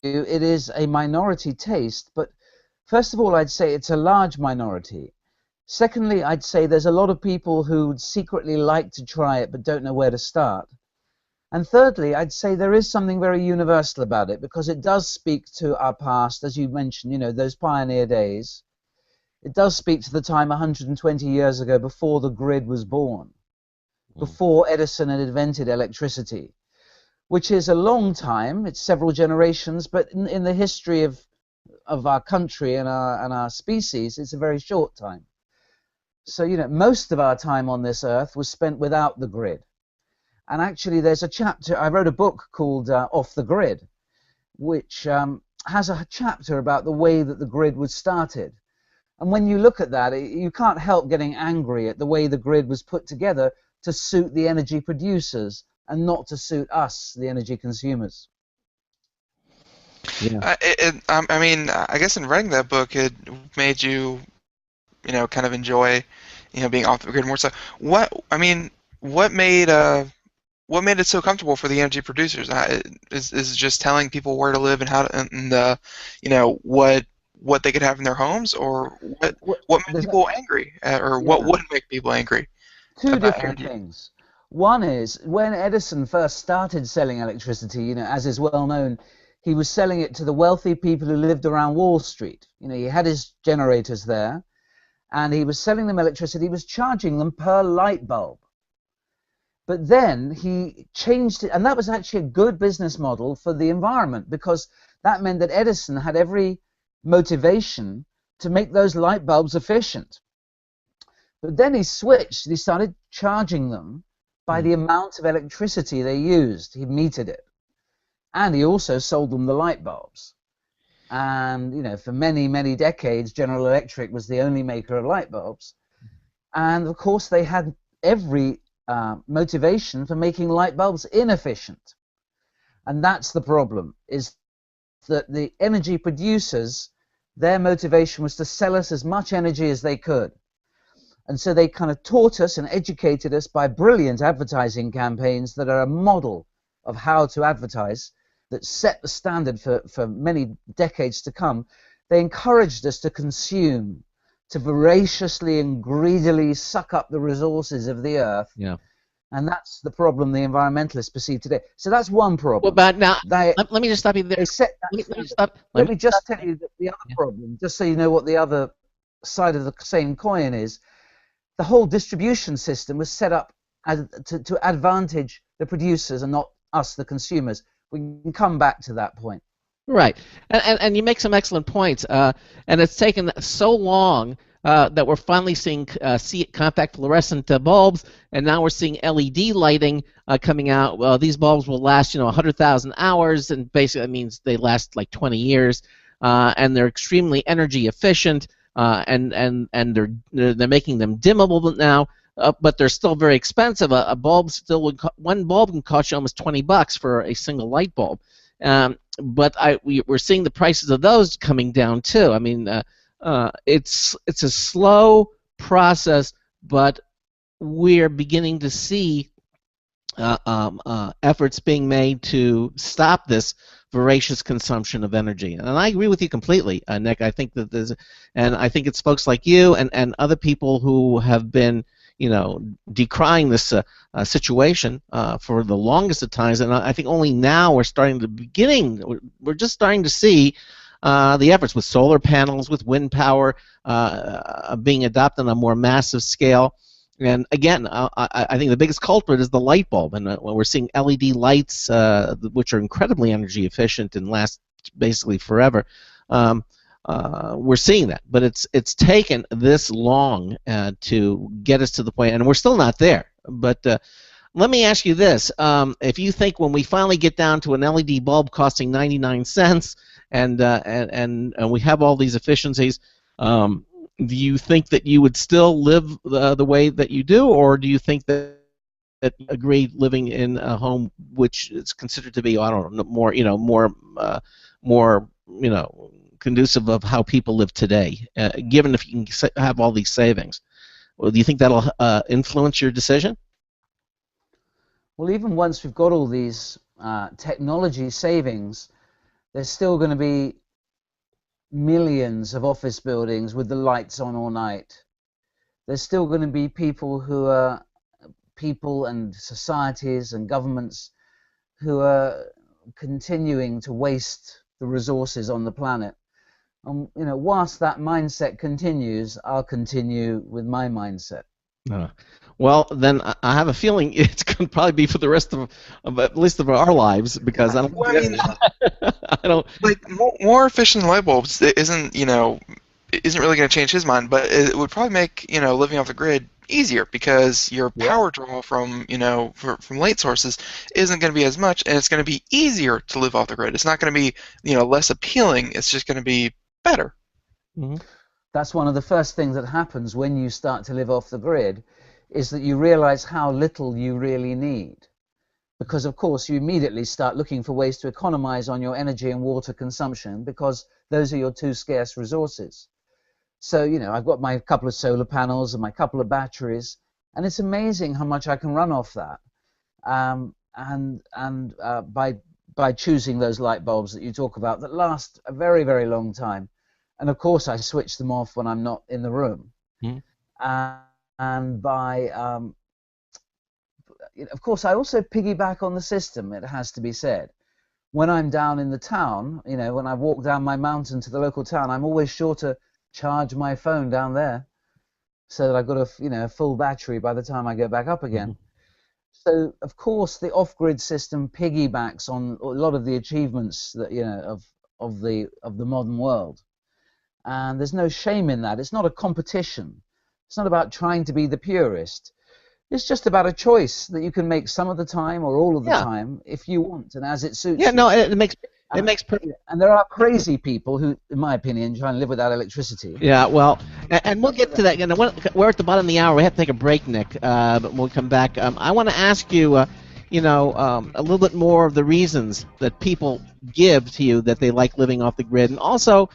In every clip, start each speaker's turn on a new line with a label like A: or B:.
A: it is a minority taste, but first of all, I'd say it's a large minority. Secondly, I'd say there's a lot of people who secretly like to try it but don't know where to start. And thirdly, I'd say there is something very universal about it because it does speak to our past, as you mentioned, you know, those pioneer days. It does speak to the time 120 years ago before the grid was born, before Edison had invented electricity, which is a long time. It's several generations, but in the history of our country and our species, it's a very short time. So, you know, most of our time on this earth was spent without the grid. And actually, there's a chapter, I wrote a book called Off the Grid, which has a chapter about the way that the grid was started. And when you look at that, you can't help getting angry at the way the grid was put together to suit the energy producers and not to suit us, the energy consumers.
B: Yeah. I mean, I guess in writing that book, it made you, you know, kind of enjoy, you know, being off the grid more. So, I mean, what made it so comfortable for the energy producers? Is it just telling people where to live and how to, and you know, what they could have in their homes, or what made people angry, or what would make people angry
A: Two
B: about
A: different
B: energy?
A: things. One is when Edison first started selling electricity, you know, as is well known, he was selling it to the wealthy people who lived around Wall Street. You know, he had his generators there, and he was selling them electricity. He was charging them per light bulb. But then he changed it, and that was actually a good business model for the environment because that meant that Edison had every motivation to make those light bulbs efficient. But then he switched. He started charging them by the amount of electricity they used. He metered it. And he also sold them the light bulbs. And, you know, for many, many decades, General Electric was the only maker of light bulbs. And, of course, they had every motivation for making light bulbs inefficient. And that's the problem, is that the energy producers, their motivation was to sell us as much energy as they could. And so they kind of taught us and educated us by brilliant advertising campaigns that are a model of how to advertise, that set the standard for many decades to come. They encouraged us to consume, to voraciously and greedily suck up the resources of the earth.
C: Yeah.
A: And that's the problem the environmentalists perceive today. So that's one problem.
C: Well, but now, let me just stop you there.
A: Let me just tell you the other problem, just so you know what the other side of the same coin is. The whole distribution system was set up to advantage the producers and not us, the consumers. We can come back to that point.
C: Right, and you make some excellent points. And it's taken so long that we're finally seeing compact fluorescent bulbs, and now we're seeing LED lighting coming out. Well, these bulbs will last, 100,000 hours, and basically that means they last like 20 years, and they're extremely energy efficient, and they're making them dimmable now. But they're still very expensive. One bulb can cost you almost $20 for a single light bulb. But we're seeing the prices of those coming down too. I mean, it's a slow process, but we're beginning to see efforts being made to stop this voracious consumption of energy. And I agree with you completely, Nick. I think that I think it's folks like you and other people who have been, decrying this situation for the longest of times, and I think only now we're just starting to see the efforts with solar panels, with wind power being adopted on a more massive scale. And again, I think the biggest culprit is the light bulb, and we're seeing LED lights, which are incredibly energy efficient and last basically forever. We're seeing that, but it's taken this long to get us to the point, and we're still not there. But let me ask you this: if you think when we finally get down to an LED bulb costing 99 cents, and we have all these efficiencies, do you think that you would still live the way that you do, or do you think that you agree living in a home which is considered to be, I don't know, more conducive of how people live today, given if you can have all these savings? Well, do you think that'll influence your decision?
A: Well, even once we've got all these technology savings, There's still going to be millions of office buildings with the lights on all night. There's still going to be people and societies and governments who are continuing to waste the resources on the planet. Whilst that mindset continues, I'll continue with my mindset.
C: Well, then I have a feeling it's going to probably be for the rest of at least of our lives, because I don't.
B: Well, I mean,
C: I don't.
B: like more efficient light bulbs isn't really going to change his mind, but it would probably make living off the grid easier, because your power draw from from light sources isn't going to be as much, and it's going to be easier to live off the grid. It's not going to be less appealing. It's just going to be better.
C: Mm-hmm.
A: That's one of the first things that happens when you start to live off the grid, is that you realize how little you really need. Because of course you immediately start looking for ways to economize on your energy and water consumption, because those are your two scarce resources. So, I've got my couple of solar panels and my couple of batteries, and it's amazing how much I can run off that. By choosing those light bulbs that you talk about that last a very, very long time. And of course I switch them off when I'm not in the room. And by of course I also piggyback on the system, it has to be said. When I'm down in the town, when I walk down my mountain to the local town, I'm always sure to charge my phone down there, so that I've got a full battery by the time I go back up again. So of course the off-grid system piggybacks on a lot of the achievements that of the modern world, and there's no shame in that. It's not a competition. It's not about trying to be the purist. It's just about a choice that you can make some of the time or all of the time if you want and as it suits you.
C: Yeah, no, it makes perfect.
A: And there are crazy people who, in my opinion, try and live without electricity.
C: Yeah, well, and we'll get to that. We're at the bottom of the hour. We have to take a break, Nick. But when we come back, I want to ask you, a little bit more of the reasons that people give to you that they like living off the grid, and also,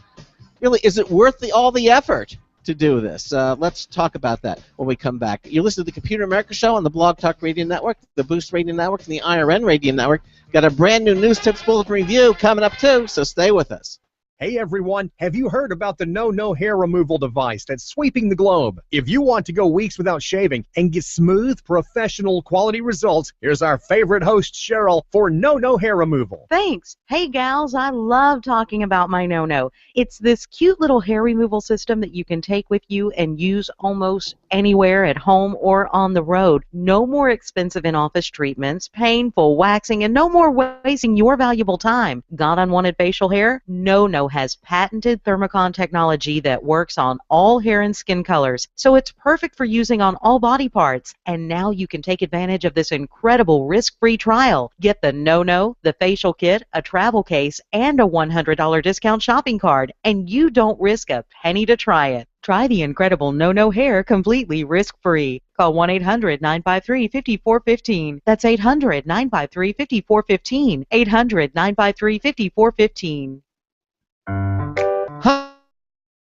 C: really, is it worth all the effort to do this? Let's talk about that when we come back. You listen to the Computer America Show on the Blog Talk Radio Network, the Boost Radio Network, and the IRN Radio Network. Got a brand new News Tips Bulletin review coming up too, so stay with us.
D: Hey everyone, have you heard about the No hair removal device that's sweeping the globe? If you want to go weeks without shaving and get smooth, professional quality results, here's our favorite host, Cheryl, for No hair removal.
E: Thanks. Hey gals, I love talking about my No. It's this cute little hair removal system that you can take with you and use almost anywhere at home or on the road. No more expensive in-office treatments, painful waxing, and no more wasting your valuable time. Got unwanted facial hair? No has patented Thermocon technology that works on all hair and skin colors, so it's perfect for using on all body parts. And now you can take advantage of this incredible risk-free trial. Get the No, the facial kit, a travel case, and a $100 discount shopping card, and you don't risk a penny to try it. Try the incredible No hair completely risk-free. Call 1-800-953-5415. That's 800-953-5415. 800-953-5415.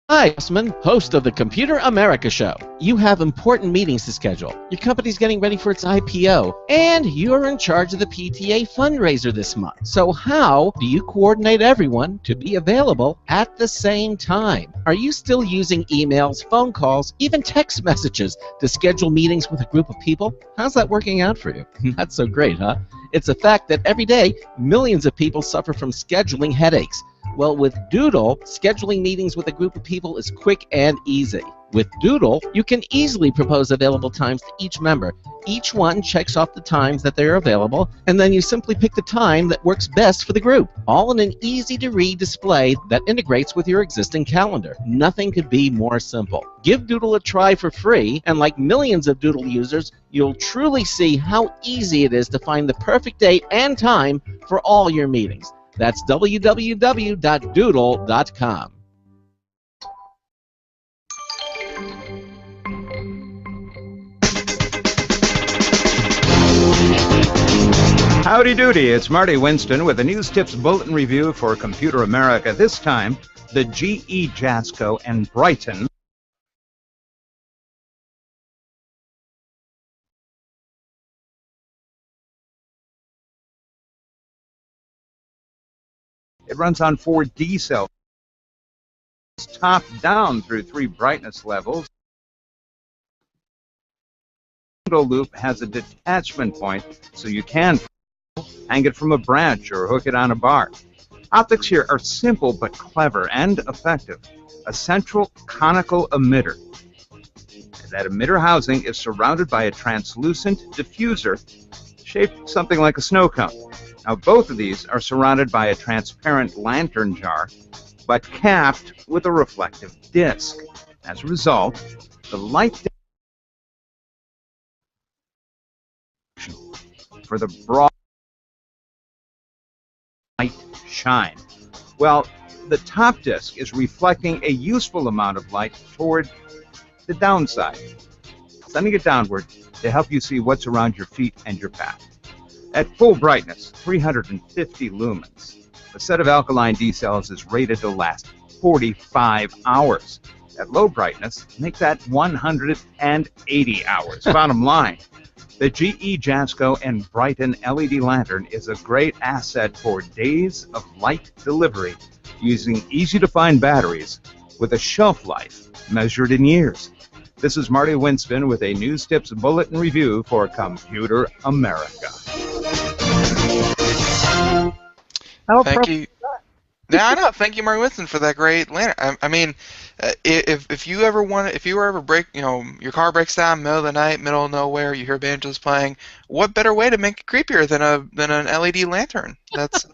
C: Hi, Osman, host of the Computer America Show. You have important meetings to schedule. Your company's getting ready for its IPO, and you're in charge of the PTA fundraiser this month. So how do you coordinate everyone to be available at the same time? Are you still using emails, phone calls, even text messages to schedule meetings with a group of people? How's that working out for you? Not so great, huh? It's a fact that every day, millions of people suffer from scheduling headaches. Well, with Doodle, scheduling meetings with a group of people is quick and easy. With Doodle, you can easily propose available times to each member. Each one checks off the times that they're available, and then you simply pick the time that works best for the group, all in an easy-to-read display that integrates with your existing calendar. Nothing could be more simple. Give Doodle a try for free, and like millions of Doodle users, you'll truly see how easy it is to find the perfect date and time for all your meetings. That's www.doodle.com.
F: Howdy doody, it's Marty Winston with a News Tips Bulletin Review for Computer America. This time, the GE Jasco and Brighton It runs on 4 D cells. It's top down through 3 brightness levels. The loop has a detachment point, so you can hang it from a branch or hook it on a bar. Optics here are simple but clever and effective. A central conical emitter. That emitter housing is surrounded by a translucent diffuser shaped something like a snow cone. Now, both of these are surrounded by a transparent lantern jar, but capped with a reflective disc. As a result, the light for the broad light shine. Well, the top disc is reflecting a useful amount of light toward the downside, sending it downward to help you see what's around your feet and your path. At full brightness, 350 lumens, a set of alkaline D cells is rated to last 45 hours. At low brightness, make that 180 hours. Bottom line, the GE Jasco and Brighton LED lantern is a great asset for days of light delivery using easy-to-find batteries with a shelf life measured in years. This is Marty Winston with a News Tips Bulletin Review for Computer America.
B: Thank you. Yeah, I know. Thank you, Marty Winston, for that great lantern. I mean, if you ever break, your car breaks down middle of the night, middle of nowhere, you hear banjos playing, what better way to make it creepier than an LED lantern? That's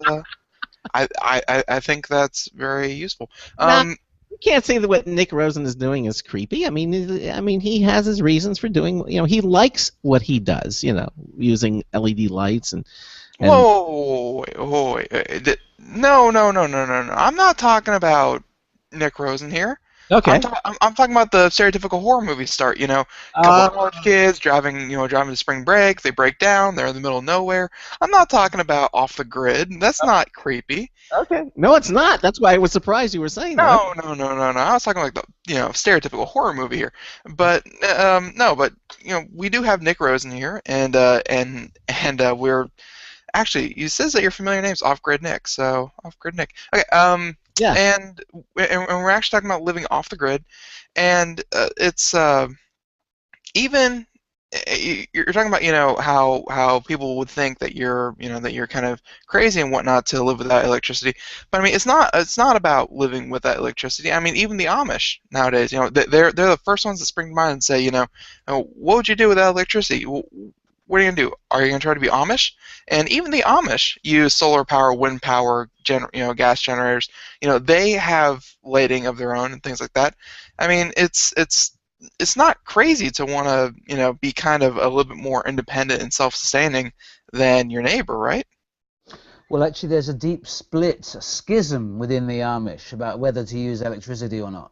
B: I think that's very useful.
C: You can't say that what Nick Rosen is doing is creepy. I mean, he has his reasons for doing. He likes what he does. Using LED lights and
B: whoa, no. I'm not talking about Nick Rosen here.
C: Okay.
B: I'm talking about the stereotypical horror movie start. A couple of college kids driving to spring break. They break down. They're in the middle of nowhere. I'm not talking about Off the Grid. That's not creepy.
C: Okay. No, it's not. That's why I was surprised you were saying that.
B: No. I was talking like the stereotypical horror movie here. But we do have Nick Rosen here, and we're actually, it says that your familiar name's Off Grid Nick. So Off Grid Nick. Okay.
C: Yeah.
B: And we're actually talking about living off the grid, and it's even you're talking about how people would think that you're kind of crazy and whatnot to live without electricity, but I mean it's not about living without electricity. I mean even the Amish nowadays, they're the first ones that spring to mind and say, what would you do without electricity? What are you going to do? Are you going to try to be Amish? And even the Amish use solar power, wind power, gas generators. They have lighting of their own and things like that. I mean, it's not crazy to want to, be kind of a little bit more independent and self-sustaining than your neighbor, right?
A: Well, actually, there's a deep split, a schism within the Amish about whether to use electricity or not.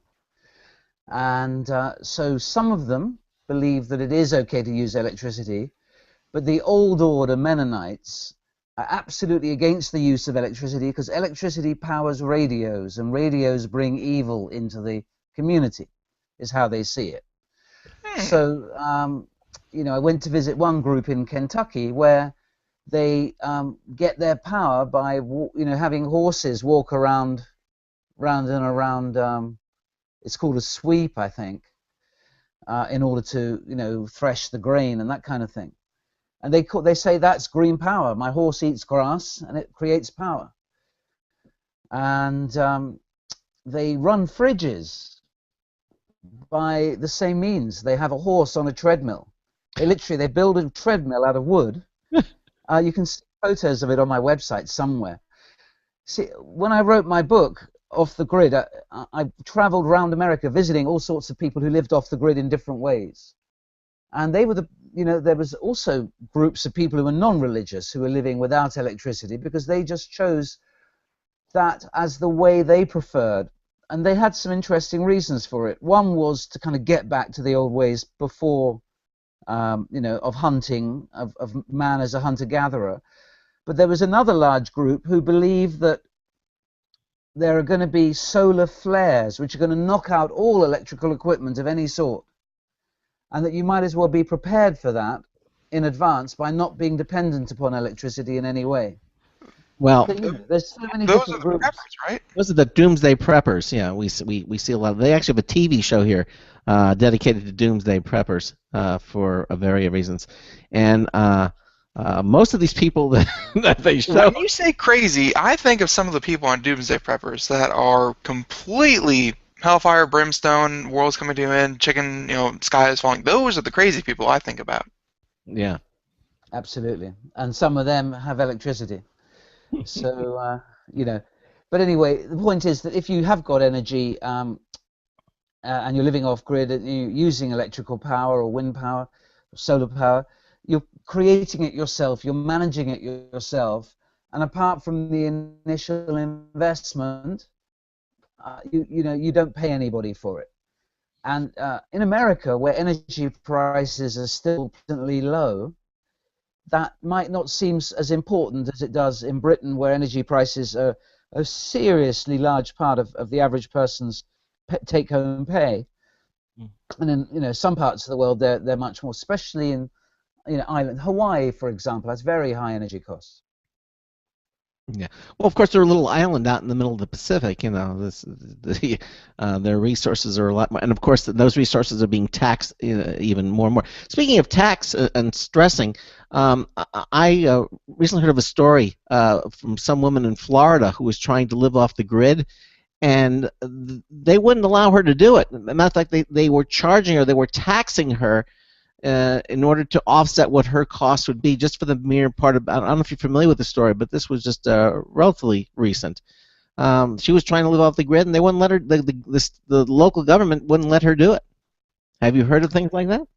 A: And so some of them believe that it is okay to use electricity, but the Old Order Mennonites are absolutely against the use of electricity because electricity powers radios, and radios bring evil into the community, is how they see it. So, I went to visit one group in Kentucky where they get their power by, having horses walk around and around. It's called a sweep, I think, in order to, thresh the grain and that kind of thing. And they say that's green power. My horse eats grass and it creates power. And they run fridges by the same means. They have a horse on a treadmill. They build a treadmill out of wood. You can see photos of it on my website somewhere. See, when I wrote my book, Off the Grid, I traveled around America visiting all sorts of people who lived off the grid in different ways. And they were there was also groups of people who were non-religious who were living without electricity because they just chose that as the way they preferred. And they had some interesting reasons for it. One was to kind of get back to the old ways before, of hunting, of man as a hunter-gatherer. But there was another large group who believed that there are going to be solar flares which are going to knock out all electrical equipment of any sort. And that you might as well be prepared for that in advance by not being dependent upon electricity in any way.
C: Well,
A: So, you know, there's so many
B: Those are
A: different
B: the
A: groups.
B: preppers, right?
C: those are the Doomsday Preppers. Yeah, we see a lot of. They actually have a TV show here dedicated to Doomsday Preppers for a variety of reasons, and most of these people that that they show.
B: When you say crazy, I think of some of the people on Doomsday Preppers that are completely hellfire, brimstone, world's coming to an end, chicken, sky is falling. Those are the crazy people I think about.
C: Yeah.
A: Absolutely, and some of them have electricity. So but anyway, the point is that if you have got energy and you're living off grid and you're using electrical power or wind power, solar power, you're creating it yourself, you're managing it yourself, and apart from the initial investment, you don't pay anybody for it. And in America, where energy prices are still pleasantly low, that might not seem as important as it does in Britain, where energy prices are a seriously large part of the average person's take-home pay. And in some parts of the world, they're much more, especially in island Hawaii, for example, has very high energy costs.
C: Yeah. Well, of course, they're a little island out in the middle of the Pacific. Their resources are a lot more, and of course, those resources are being taxed even more and more. Speaking of tax and stressing, I recently heard of a story from some woman in Florida who was trying to live off the grid, and they wouldn't allow her to do it. As a matter of fact, they were charging her, they were taxing her in order to offset what her costs would be, just for the mere part of. I don't know if you're familiar with the story, but this was just relatively recent. She was trying to live off the grid, and they wouldn't let her. The local government wouldn't let her do it. Have you heard of things like that?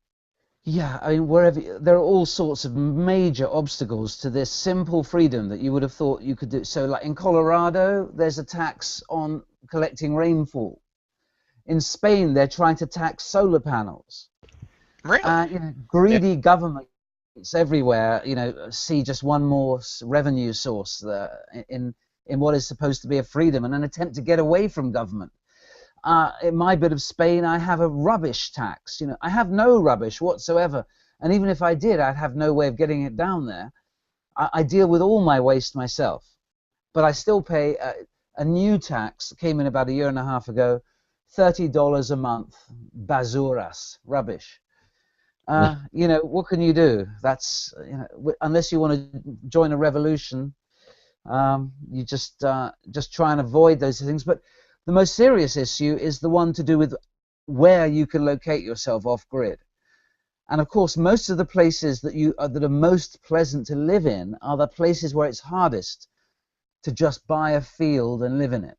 A: Yeah, I mean, wherever there are all sorts of major obstacles to this simple freedom that you would have thought you could do. So, like in Colorado, there's a tax on collecting rainfall. In Spain, they're trying to tax solar panels.
B: Really?
A: Greedy governments everywhere, see just one more revenue source in what is supposed to be a freedom and an attempt to get away from government. In my bit of Spain, I have a rubbish tax. I have no rubbish whatsoever, and even if I did, I'd have no way of getting it down there. I deal with all my waste myself, but I still pay a new tax. Came in about a year and a half ago, $30 a month, basuras, rubbish. What can you do? That's unless you want to join a revolution, you just try and avoid those things. But the most serious issue is the one to do with where you can locate yourself off grid. And of course, most of the places that are most pleasant to live in are the places where it's hardest to just buy a field and live in it.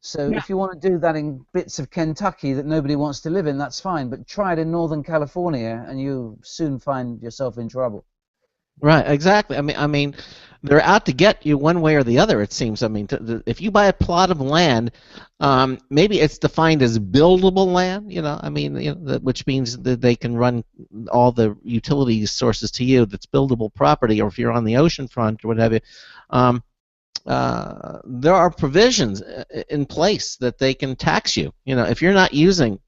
A: So if you want to do that in bits of Kentucky that nobody wants to live in, that's fine. But try it in Northern California, and you soon find yourself in trouble.
C: Right, exactly. I mean, they're out to get you one way or the other. It seems. I mean, if you buy a plot of land, maybe it's defined as buildable land. Which means that they can run all the utility sources to you. That's buildable property, or if you're on the ocean front or what have you. There are provisions in place that they can tax you. If you're not using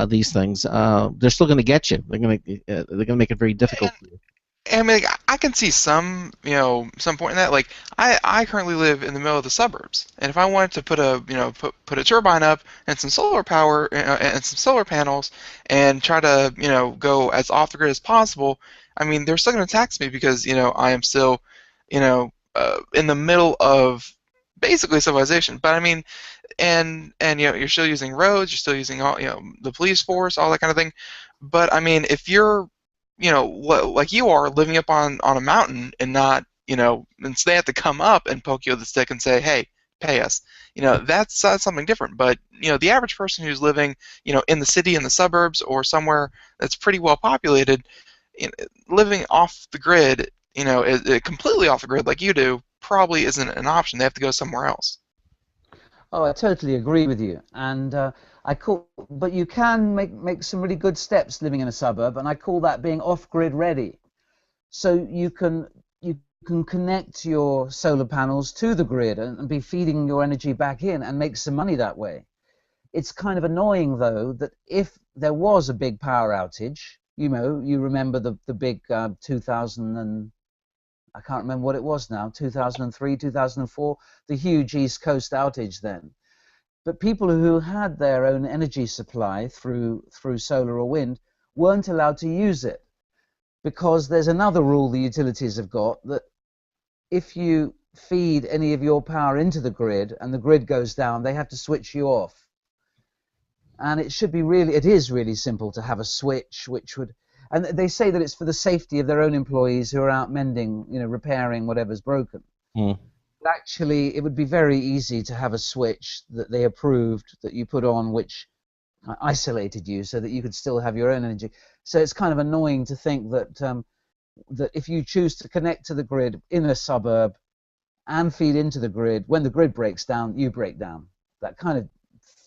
C: these things, they're still going to get you. They're going to make it very difficult for you.
B: I mean, I can see some point in that. Like, I currently live in the middle of the suburbs, and if I wanted to put a turbine up and some solar power and some solar panels and try to go as off the grid as possible, I mean, they're still going to tax me because I am still in the middle of basically civilization. But I mean, and you're still using roads, you're still using all the police force, all that kind of thing. But I mean, if you're like you are living up on a mountain and not and so they have to come up and poke you with a stick and say, hey, pay us. That's something different. But the average person who's living in the city, in the suburbs, or somewhere that's pretty well populated, living off the grid, completely off the grid like you do, probably isn't an option. They have to go somewhere else.
A: Oh, I totally agree with you, and but you can make some really good steps living in a suburb, and I call that being off-grid ready. So you can connect your solar panels to the grid and be feeding your energy back in and make some money that way. It's kind of annoying though that if there was a big power outage, you remember the big 2000 and I can't remember what it was now, 2003, 2004, the huge East Coast outage then. But people who had their own energy supply through solar or wind weren't allowed to use it, because there's another rule the utilities have got, that if you feed any of your power into the grid and the grid goes down, they have to switch you off. And it is really simple to have a switch which would, and they say that it's for the safety of their own employees who are out mending, repairing whatever's broken.
C: Mm.
A: But actually, it would be very easy to have a switch that they approved that you put on, which isolated you so that you could still have your own energy. So it's kind of annoying to think that that if you choose to connect to the grid in a suburb and feed into the grid, when the grid breaks down, you break down.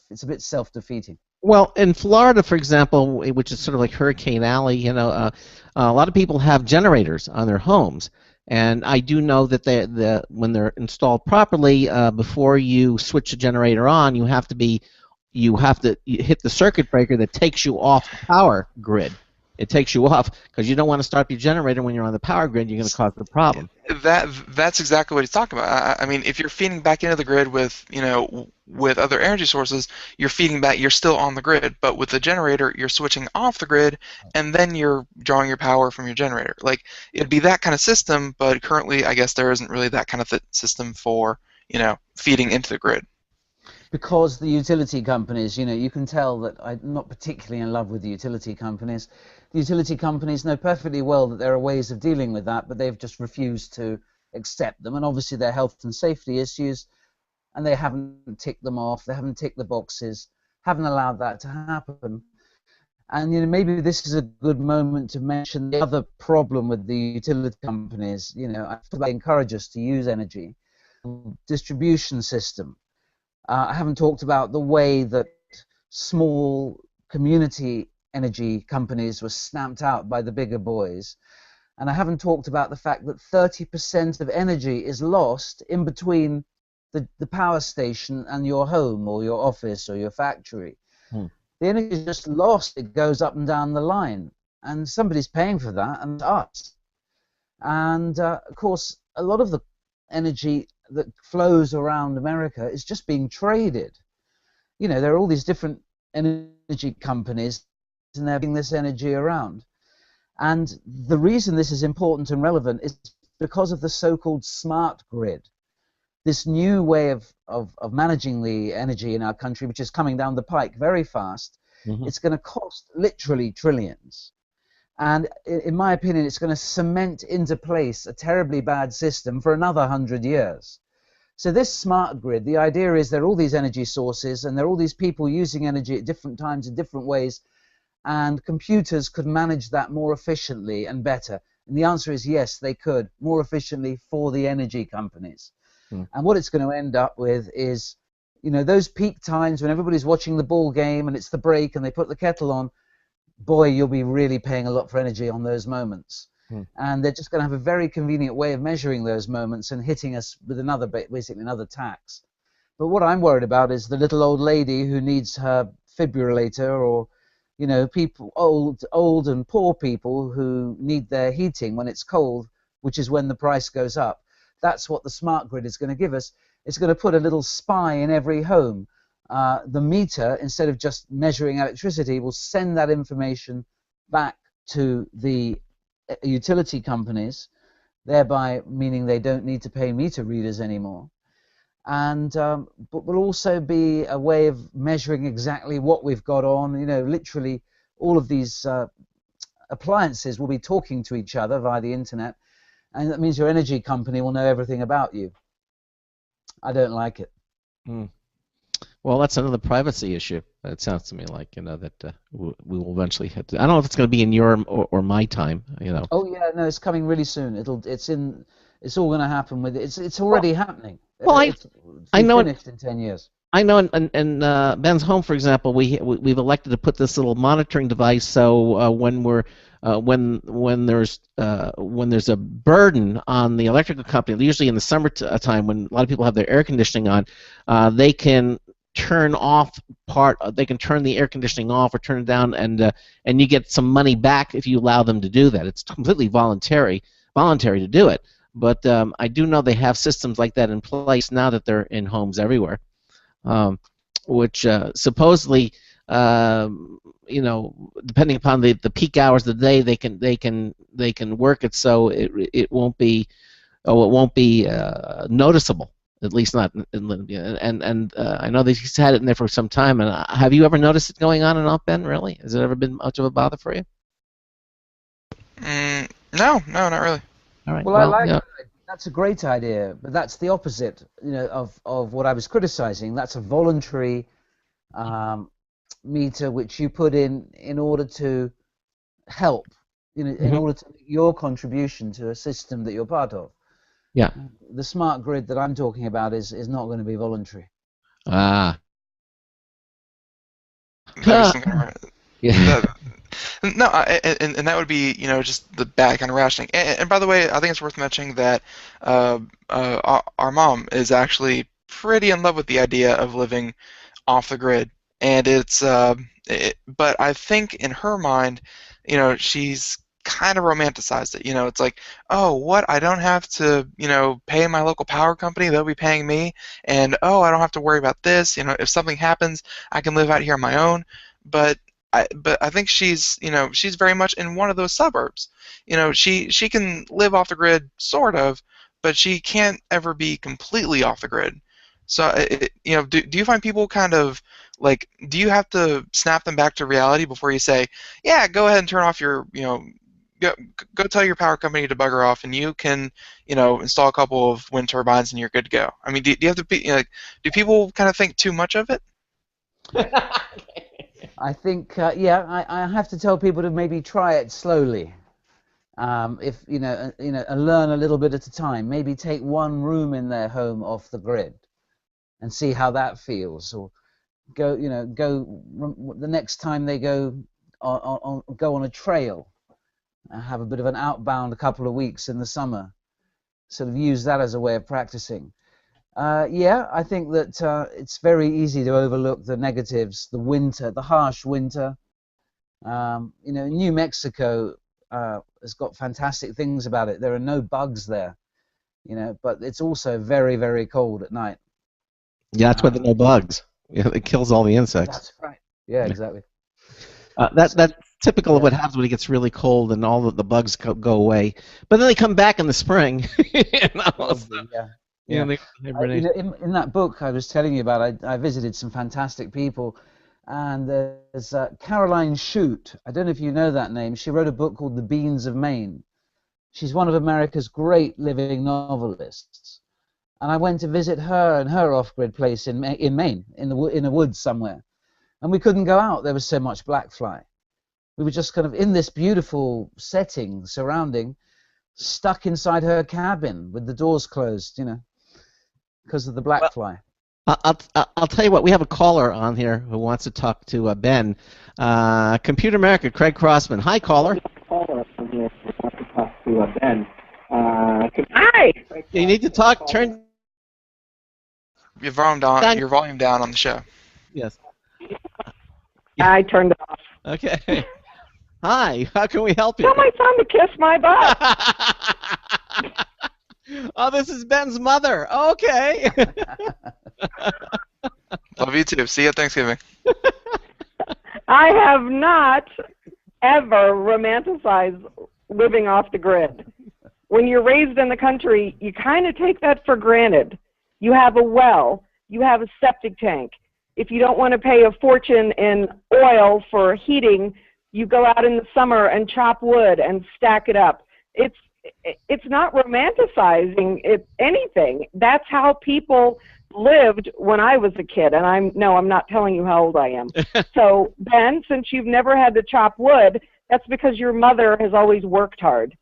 A: It's a bit self-defeating.
C: Well, in Florida, for example, which is sort of like Hurricane Alley, a lot of people have generators on their homes, and I do know that when they're installed properly, before you switch the generator on, you have to hit the circuit breaker that takes you off the power grid. It takes you off because you don't want to start your generator when you're on the power grid. You're going to cause the problem.
B: That's exactly what he's talking about. I mean, if you're feeding back into the grid with with other energy sources, you're feeding back. You're still on the grid, but with the generator, you're switching off the grid, and then you're drawing your power from your generator. Like, it'd be that kind of system, but currently, I guess there isn't really that kind of system for feeding into the grid.
A: Because the utility companies, you can tell that I'm not particularly in love with the utility companies. The utility companies know perfectly well that there are ways of dealing with that, but they've just refused to accept them. And obviously there are health and safety issues, and they haven't ticked them off. They haven't ticked the boxes, haven't allowed that to happen. And maybe this is a good moment to mention the other problem with the utility companies. They encourage us to use energy. Distribution system. I haven't talked about the way that small community energy companies were snapped out by the bigger boys. And I haven't talked about the fact that 30% of energy is lost in between the power station and your home or your office or your factory. The energy is just lost. It goes up and down the line. And somebody's paying for that, and it's us. And, of course, a lot of the energy that flows around America is just being traded. There are all these different energy companies, and they're bringing this energy around. And the reason this is important and relevant is because of the so-called smart grid, this new way of managing the energy in our country, which is coming down the pike very fast. Mm-hmm. It's going to cost literally trillions. And in my opinion, it's going to cement into place a terribly bad system for another 100 years. So this smart grid, the idea is there are all these energy sources, and there are all these people using energy at different times in different ways, and computers could manage that more efficiently and better. And the answer is yes, they could, more efficiently for the energy companies. And what it's going to end up with is, those peak times when everybody's watching the ball game and it's the break and they put the kettle on, boy, you'll be really paying a lot for energy on those moments. And they're just going to have a very convenient way of measuring those moments and hitting us with basically another tax. But what I'm worried about is the little old lady who needs her fibrillator, or people, old and poor people who need their heating when it's cold, which is when the price goes up. That's what the smart grid is going to give us. It's going to put a little spy in every home. The meter, instead of just measuring electricity, will send that information back to the utility companies, thereby meaning they don't need to pay meter readers anymore. And but will also be a way of measuring exactly what we've got on. Literally all of these appliances will be talking to each other via the internet, and that means your energy company will know everything about you. I don't like it.
C: Well, that's another privacy issue. It sounds to me like that we will eventually have to. I don't know if it's going to be in your or my time.
A: Oh yeah, no, it's coming really soon. It's all going to happen with it. It's already happening.
C: Well, I know
A: finished in 10 years.
C: I know in Ben's home, for example, we've elected to put this little monitoring device. So when there's a burden on the electrical company, usually in the summer time when a lot of people have their air conditioning on, they can turn the air conditioning off or turn it down, and you get some money back if you allow them to do that. It's completely voluntary to do it. but I do know they have systems like that in place now that they're in homes everywhere, which supposedly, depending upon the peak hours of the day, they can work it so it won't be noticeable. At least not, and I know that he's had it in there for some time. And have you ever noticed it going on and off, Ben? Really, has it ever been much of a bother for you?
B: No, not really.
C: All right.
A: Well, I like that. That's a great idea, but that's the opposite, of what I was criticizing. That's a voluntary meter which you put in order to help, in order to make your contribution to a system that you're part of.
C: Yeah.
A: The smart grid that I'm talking about is not going to be voluntary.
C: Ah.
B: Yeah. No, and that would be, just the bad kind of rationing. And by the way, I think it's worth mentioning that our mom is actually pretty in love with the idea of living off the grid, and but I think in her mind, she's kind of romanticized it. It's like, oh, what? I don't have to, pay my local power company; they'll be paying me, and oh, I don't have to worry about this. If something happens, I can live out here on my own. But I think she's very much in one of those suburbs. She can live off the grid, sort of, but she can't ever be completely off the grid. So, do you find people kind of like, do you have to snap them back to reality before you say, yeah, go ahead and turn off your, go tell your power company to bugger off, and you can, install a couple of wind turbines and you're good to go? I mean, do you have to be, do people kind of think too much of it?
A: I think, I have to tell people to maybe try it slowly. If and learn a little bit at a time. Maybe take one room in their home off the grid, and see how that feels. Or go the next time they go on a trail, have a bit of an outbound a couple of weeks in the summer. Sort of use that as a way of practicing. I think that it's very easy to overlook the negatives, the winter, the harsh winter. New Mexico has got fantastic things about it. There are no bugs there, but it's also very, very cold at night.
C: Yeah, that's why there are no bugs. Yeah, it kills all the insects.
A: That's right. Yeah, exactly.
C: That's typical of what happens when it gets really cold and all of the bugs go away. But then they come back in the spring.
A: In that book I was telling you about, I visited some fantastic people, and there's Caroline Shute. I don't know if you know that name. She wrote a book called The Beans of Maine. She's one of America's great living novelists, and I went to visit her and her off-grid place in Maine, in a woods somewhere, and we couldn't go out. There was so much black fly. We were just kind of in this beautiful setting, stuck inside her cabin with the doors closed, because of the black fly.
C: I'll tell you what, we have a caller on here who wants to talk to Ben. Computer America, Craig Crossman. Hi, caller.
G: Hi.
C: You need to talk. Turn
B: your volume down on the show.
C: Yes.
G: I turned it off.
C: Okay. Hi. How can we help you?
G: Tell my son to kiss my butt.
C: Oh, this is Ben's mother. Okay.
B: Love you too. See you at Thanksgiving.
G: I have not ever romanticized living off the grid. When you're raised in the country, you kind of take that for granted. You have a well. You have a septic tank. If you don't want to pay a fortune in oil for heating, you go out in the summer and chop wood and stack it up. It's not romanticizing anything. That's how people lived when I was a kid, and I'm not telling you how old I am. So, Ben, since you've never had to chop wood, that's because your mother has always worked hard.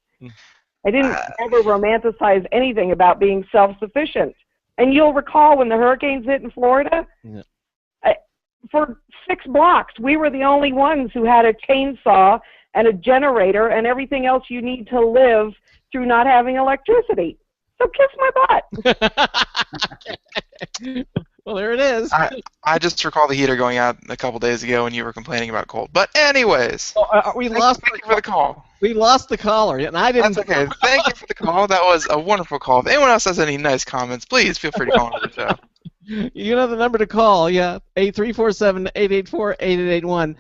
G: I didn't ever romanticize anything about being self-sufficient. And you'll recall when the hurricanes hit in Florida, for 6 blocks, we were the only ones who had a chainsaw and a generator and everything else you need to live through not having electricity. So kiss my butt.
C: Well, there it is.
B: I just recall the heater going out a couple days ago when you were complaining about cold. But anyways,
C: we lost.
B: Thank you for the call.
C: We lost the caller, and I didn't.
B: That's okay. Thank you for the call. That was a wonderful call. If anyone else has any nice comments, please feel free to call into the show.
C: You know the number to call, yeah, 834-788-4881.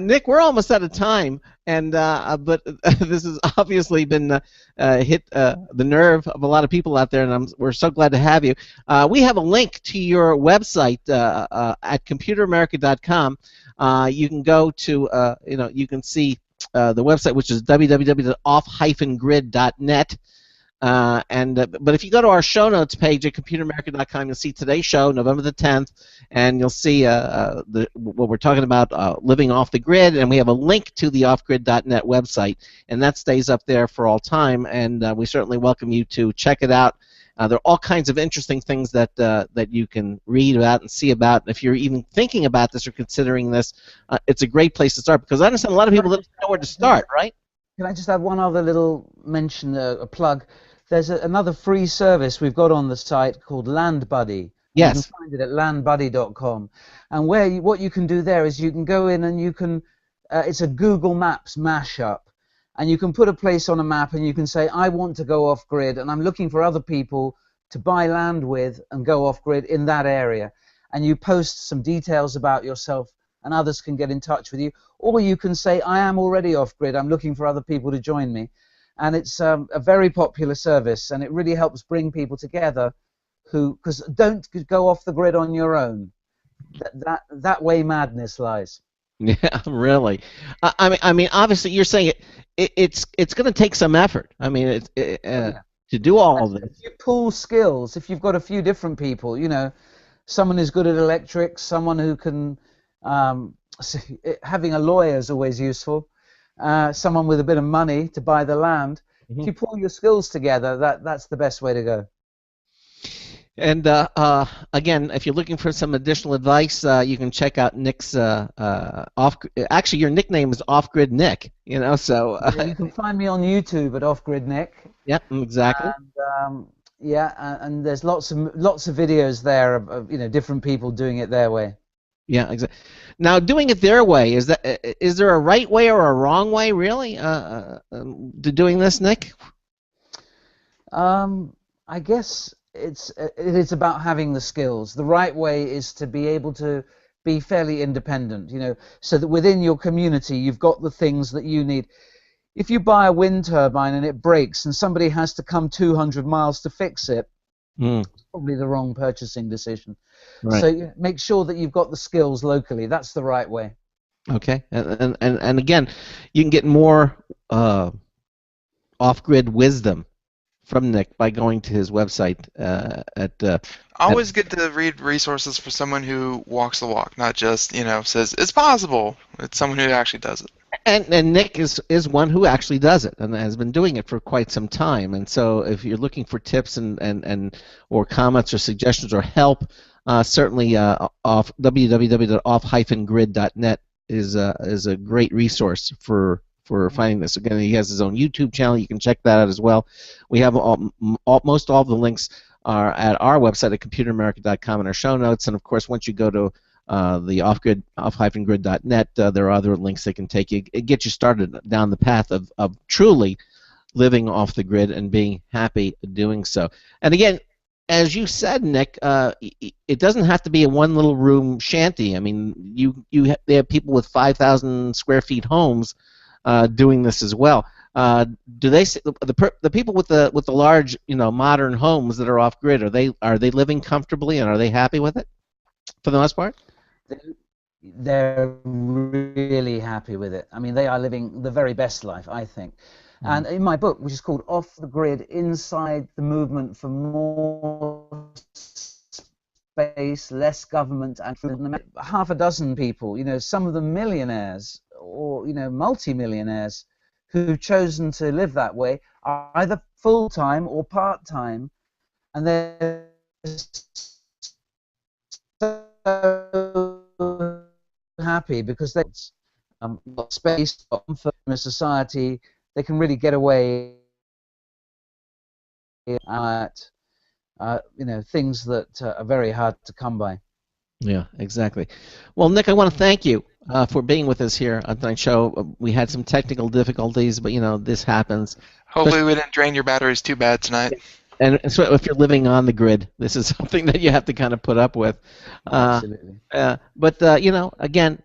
C: Nick, we're almost out of time, and but this has obviously been hit the nerve of a lot of people out there, and we're so glad to have you. We have a link to your website at computeramerica.com. You can go to, you can see the website, which is www.off-grid.net. But if you go to our show notes page at computeramerica.com, you'll see today's show, November the 10th, and you'll see what we're talking about, living off the grid, and we have a link to the offgrid.net website, and that stays up there for all time, and we certainly welcome you to check it out. There are all kinds of interesting things that you can read about and see about. If you're even thinking about this or considering this, it's a great place to start, because I understand a lot of people don't know where to start, right?
A: Can I just add one other little mention, a plug? There's another free service we've got on the site called Land Buddy.
C: Yes.
A: You can find it at landbuddy.com. And what you can do there is you can go in and you can, it's a Google Maps mashup. And you can put a place on a map and you can say, I want to go off-grid and I'm looking for other people to buy land with and go off-grid in that area. And you post some details about yourself and others can get in touch with you. Or you can say, I am already off-grid, I'm looking for other people to join me. And it's a very popular service, and it really helps bring people together because don't go off the grid on your own. That way madness lies.
C: Yeah, really. I mean, obviously, you're saying it's going to take some effort. I mean, to do all of this.
A: If you pool skills, if you've got a few different people, someone who's good at electrics, someone who can, having a lawyer is always useful. Someone with a bit of money to buy the land.
C: Mm-hmm.
A: If you pull your skills together, that's the best way to go.
C: And again, if you're looking for some additional advice, you can check out Nick's Actually, your nickname is Off-Grid Nick. So
A: yeah, you can find me on YouTube at Off-Grid Nick.
C: Yep, exactly.
A: And, and there's lots of videos there of different people doing it their way.
C: Yeah, exactly. Now, doing it their way, is there a right way or a wrong way, really, to doing this, Nick?
A: I guess it is about having the skills. The right way is to be able to be fairly independent, so that within your community you've got the things that you need. If you buy a wind turbine and it breaks and somebody has to come 200 miles to fix it, it's probably the wrong purchasing decision.
C: Right.
A: So make sure that you've got the skills locally. That's the right way.
C: Okay, and again, you can get more off-grid wisdom from Nick by going to his website
B: Always good to read resources for someone who walks the walk, not just says it's possible. It's someone who actually does it.
C: And Nick is one who actually does it and has been doing it for quite some time. And so if you're looking for tips or comments or suggestions or help, certainly www.off-grid.net is a great resource for finding this. Again, he has his own YouTube channel. You can check that out as well. We have most all of the links are at our website at computeramerica.com in our show notes. And of course, once you go to the off-grid.net, there are other links that can take you. It gets you started down the path of truly living off the grid and being happy doing so. And again, as you said, Nick, it doesn't have to be a one little room shanty. I mean, they have people with 5,000 square feet homes doing this as well. Do they the people with the large modern homes that are off grid, are they living comfortably and are they happy with it for the most part?
A: They're really happy with it. I mean, they are living the very best life, I think. And in my book, which is called Off the Grid, Inside the Movement for More Space, Less Government, and half a dozen people, some of them millionaires or, multi-millionaires who've chosen to live that way, are either full-time or part-time, and they're so happy because they've got space, got comfort in a society. They can really get away at things that are very hard to come by.
C: Yeah, exactly. Well, Nick, I want to thank you for being with us here on tonight's show. We had some technical difficulties, but this happens.
B: Hopefully, we didn't drain your batteries too bad tonight.
C: And so, if you're living on the grid, this is something that you have to kind of put up with.
A: Absolutely.
C: But again,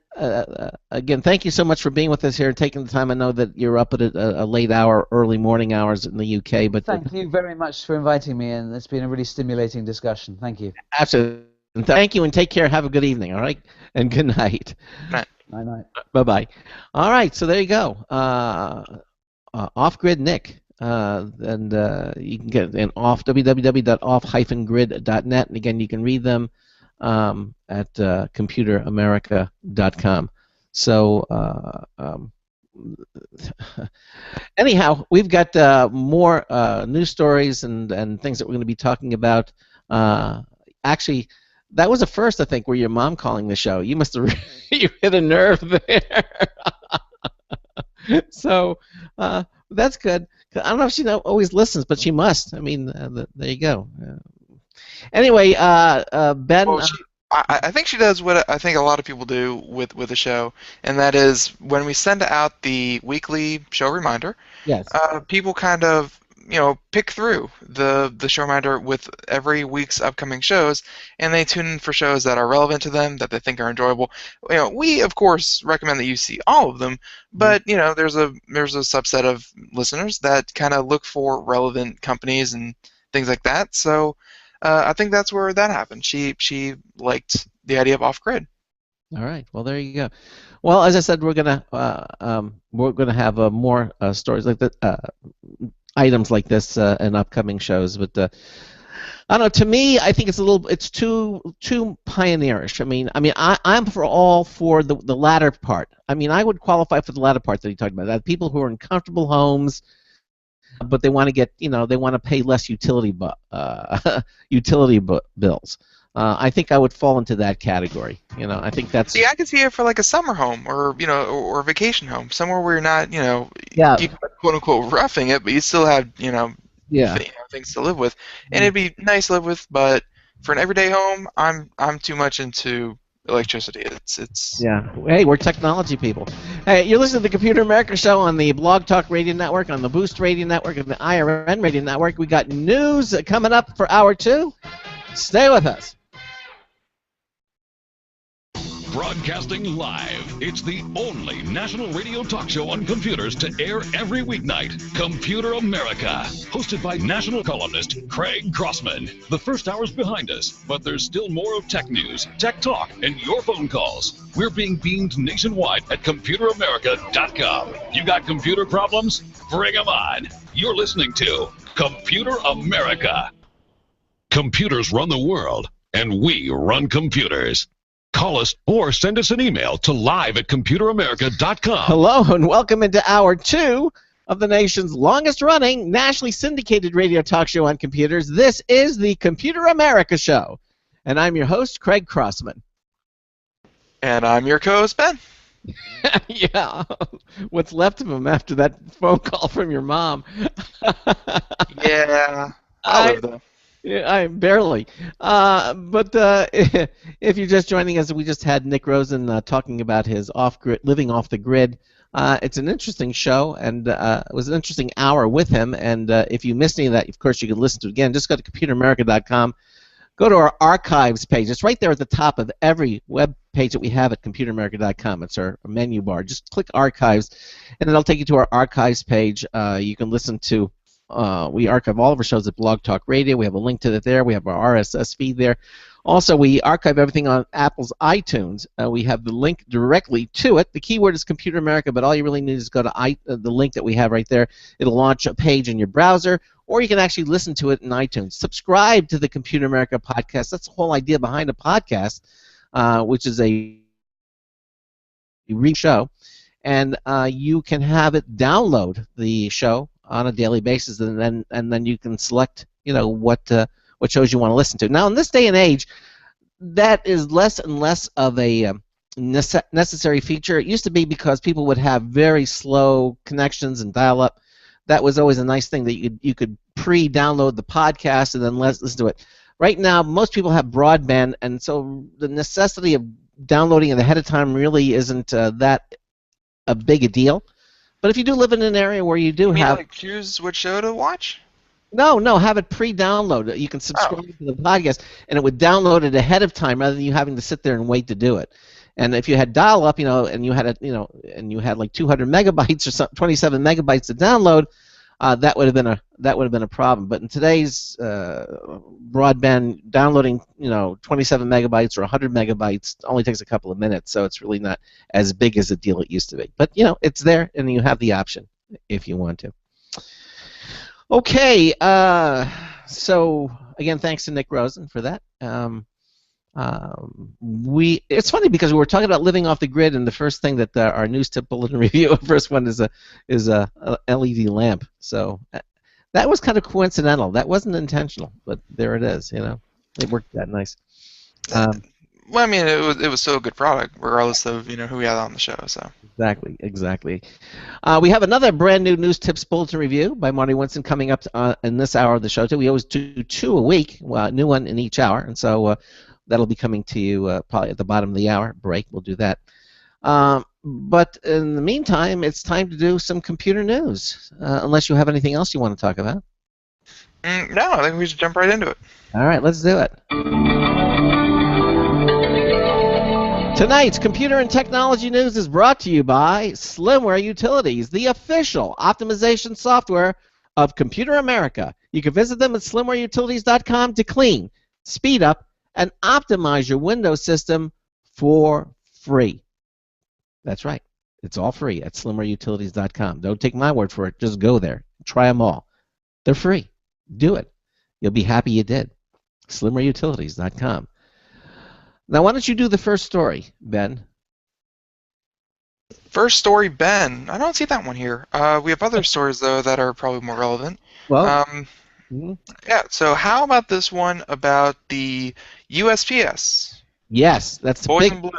C: thank you so much for being with us here and taking the time. I know that you're up at a late hour, early morning hours in the UK. But
A: thank you very much for inviting me, and it's been a really stimulating discussion. Thank you.
C: Absolutely. Thank you, and take care. Have a good evening, all right? And good night.
A: Night.
C: Bye-bye. All right, so there you go. Off-Grid Nick. And you can get an off www.off-grid.net, and again, you can read them at computeramerica.com. So anyhow, we've got more news stories and things that we're going to be talking about. Actually, that was a first, I think, where your mom calling the show. You must have you hit a nerve there. So that's good. I don't know if she always listens, but she must. I mean, there you go. Anyway, Ben.
B: Well, I think she does what I think a lot of people do with the show, and that is when we send out the weekly show reminder.
C: Yes.
B: People kind of pick through the show reminder with every week's upcoming shows, and they tune in for shows that are relevant to them, that they think are enjoyable. We of course recommend that you see all of them, but there's a subset of listeners that kind of look for relevant companies and things like that. So I think that's where that happened. She liked the idea of Off-Grid.
C: All right. Well, there you go. Well, as I said, we're gonna have more stories like that. Items like this in upcoming shows, but I don't know. To me, I think it's too pioneerish. I'm for the latter part. I mean, I would qualify for the latter part that he talked about. That people who are in comfortable homes, but they want to get they want to pay less utility bills. I think I would fall into that category. I think that's.
B: See, I can see it for like a summer home or or a vacation home, somewhere where you're not quote unquote roughing it, but you still have things to live with, and it'd be nice to live with. But for an everyday home, I'm too much into electricity. It's
C: yeah. Hey, we're technology people. Hey, you're listening to the Computer America Show on the Blog Talk Radio Network, on the Boost Radio Network, and the IRN Radio Network. We got news coming up for hour 2. Stay with us.
H: Broadcasting live, it's the only national radio talk show on computers to air every weeknight. Computer America, hosted by national columnist Craig Crossman. The first hour's behind us, but there's still more of tech news, tech talk, and your phone calls. We're being beamed nationwide at ComputerAmerica.com. You got computer problems? Bring them on. You're listening to Computer America. Computers run the world, and we run computers. Call us or send us an email to live@computeramerica.com.
C: Hello and welcome into hour 2 of the nation's longest-running, nationally syndicated radio talk show on computers. This is the Computer America Show, and I'm your host, Craig Crossman.
B: And I'm your co-host, Ben.
C: Yeah, what's left of him after that phone call from your mom?
B: Yeah, I'll live though.
C: Yeah, I barely. But if you're just joining us, we just had Nick Rosen talking about his living off the grid. It's an interesting show, and it was an interesting hour with him. And if you missed any of that, of course, you can listen to it again. Just go to ComputerAmerica.com. Go to our archives page. It's right there at the top of every web page that we have at ComputerAmerica.com. It's our menu bar. Just click Archives, and it'll take you to our archives page. You can listen to. We archive all of our shows at Blog Talk Radio. We have a link to it there. We have our RSS feed there. Also, we archive everything on Apple's iTunes. We have the link directly to it. The keyword is Computer America, but all you really need is go to the link that we have right there. It'll launch a page in your browser, or you can actually listen to it in iTunes. Subscribe to the Computer America podcast. That's the whole idea behind a podcast, which is a show. And you can have it download the show on a daily basis, and then you can select, what shows you want to listen to. Now, in this day and age, that is less and less of a necessary feature. It used to be because people would have very slow connections and dial-up. That was always a nice thing that you could pre-download the podcast and then listen to it. right now most people have broadband, and so the necessity of downloading it ahead of time really isn't that a big a deal. But if you do live in an area where you do
B: You mean
C: have
B: like choose what show to watch?
C: no, have it pre-download. You can subscribe to the podcast, and it would download it ahead of time rather than you having to sit there and wait to do it. And if you had dial-up, and you had and you had like 200 megabytes or something, 27 megabytes to download, that would have been a problem. But in today's broadband, downloading 27 megabytes or 100 megabytes only takes a couple of minutes, so it's really not as big as a deal it used to be. But it's there, and you have the option if you want to. Okay, so again, thanks to Nick Rosen for that. It's funny because we were talking about living off the grid, and the first thing that our news tip bulletin review, first one is a LED lamp. So that was kind of coincidental. That wasn't intentional, but there it is. It worked that nice.
B: Well, I mean, it was still a good product, regardless of who we had on the show. So
C: exactly. We have another brand new news tips bulletin review by Marty Winston coming up in this hour of the show too. We always do 2 a week, new one in each hour, and so that'll be coming to you probably at the bottom of the hour break. We'll do that. But in the meantime, it's time to do some computer news. Unless you have anything else you want to talk about.
B: No, I think we should jump right into it.
C: All right, let's do it. Tonight's Computer and Technology News is brought to you by Slimware Utilities, the official optimization software of Computer America. You can visit them at slimwareutilities.com to clean, speed up, and optimize your Windows system for free. That's right. It's all free at slimwareutilities.com. Don't take my word for it. Just go there. Try them all. They're free. Do it. You'll be happy you did. slimwareutilities.com. Now, why don't you do the first story, Ben?
B: First story, Ben. I don't see that one here. We have other stories, though, that are probably more relevant.
C: Well,
B: yeah, so how about this one about the USPS?
C: Yes, that's
B: Boys in Blue.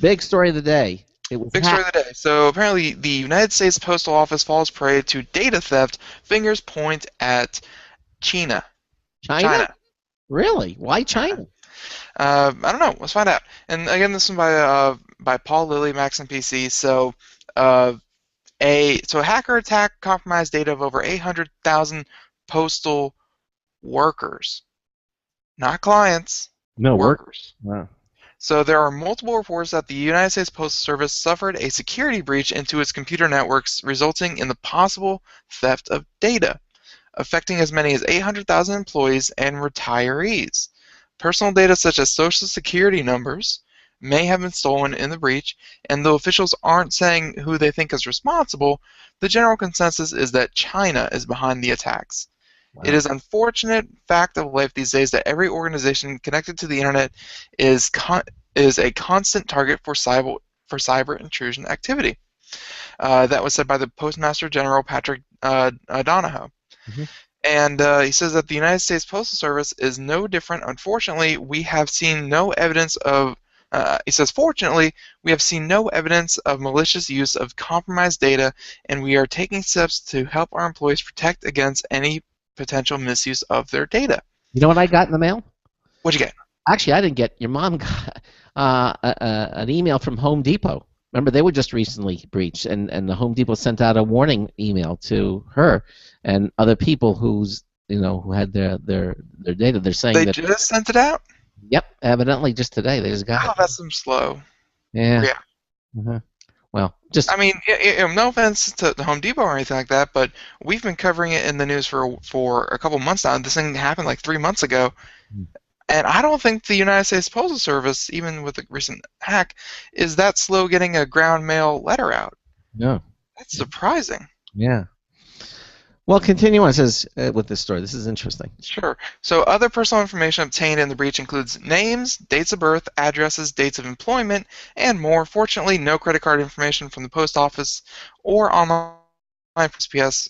C: Big story of the day. It was
B: Big story of the day. So apparently the United States Postal Office falls prey to data theft. Fingers point at China.
C: China? Really? Why China?
B: I don't know. Let's find out. And again, this one by Paul Lilly, Maxim PC. So a hacker attack compromised data of over 800,000 postal workers, not clients.
C: No,
B: workers.
C: Wow.
B: So there are multiple reports that the United States Postal Service suffered a security breach into its computer networks, resulting in the possible theft of data, affecting as many as 800,000 employees and retirees. Personal data such as social security numbers may have been stolen in the breach, and though officials aren't saying who they think is responsible, the general consensus is that China is behind the attacks. Wow. It is an unfortunate fact of life these days that every organization connected to the internet is a constant target for cyber intrusion activity. That was said by the Postmaster General Patrick Donahoe. Mm-hmm. And he says that the United States Postal Service is no different. Unfortunately, we have seen no evidence of. He says, fortunately, we have seen no evidence of malicious use of compromised data, and we are taking steps to help our employees protect against any potential misuse of their data.
C: You know what I got in the mail?
B: What'd you get?
C: Actually, I didn't get. Your mom got an email from Home Depot. Remember, they were just recently breached, and the Home Depot sent out a warning email to her and other people who had their data. They're saying
B: they
C: that
B: just sent it out.
C: Yep, evidently just today they just got it.
B: Oh, that's some slow.
C: Yeah.
B: Yeah.
C: Mm-hmm. Well, just.
B: I mean, no offense to the Home Depot or anything like that, but we've been covering it in the news for a couple months now. This thing happened like 3 months ago. And I don't think the United States Postal Service, even with the recent hack, is that slow getting a ground mail letter out.
C: No.
B: That's surprising.
C: Yeah. Well, continue on, it says, with this story. This is interesting.
B: Sure. So other personal information obtained in the breach includes names, dates of birth, addresses, dates of employment, and more. Fortunately, no credit card information from the post office or online USPS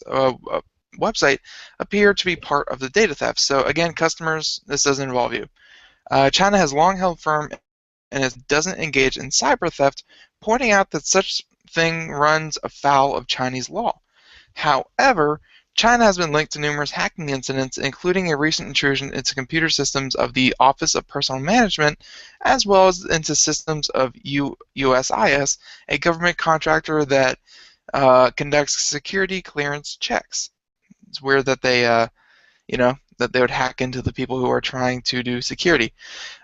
B: website appear to be part of the data theft. So again, customers, this doesn't involve you. China has long held firm and it doesn't engage in cyber theft, pointing out that such thing runs afoul of Chinese law. However, China has been linked to numerous hacking incidents, including a recent intrusion into computer systems of the Office of Personnel Management, as well as into systems of USIS, a government contractor that conducts security clearance checks. It's weird that they, that they would hack into the people who are trying to do security.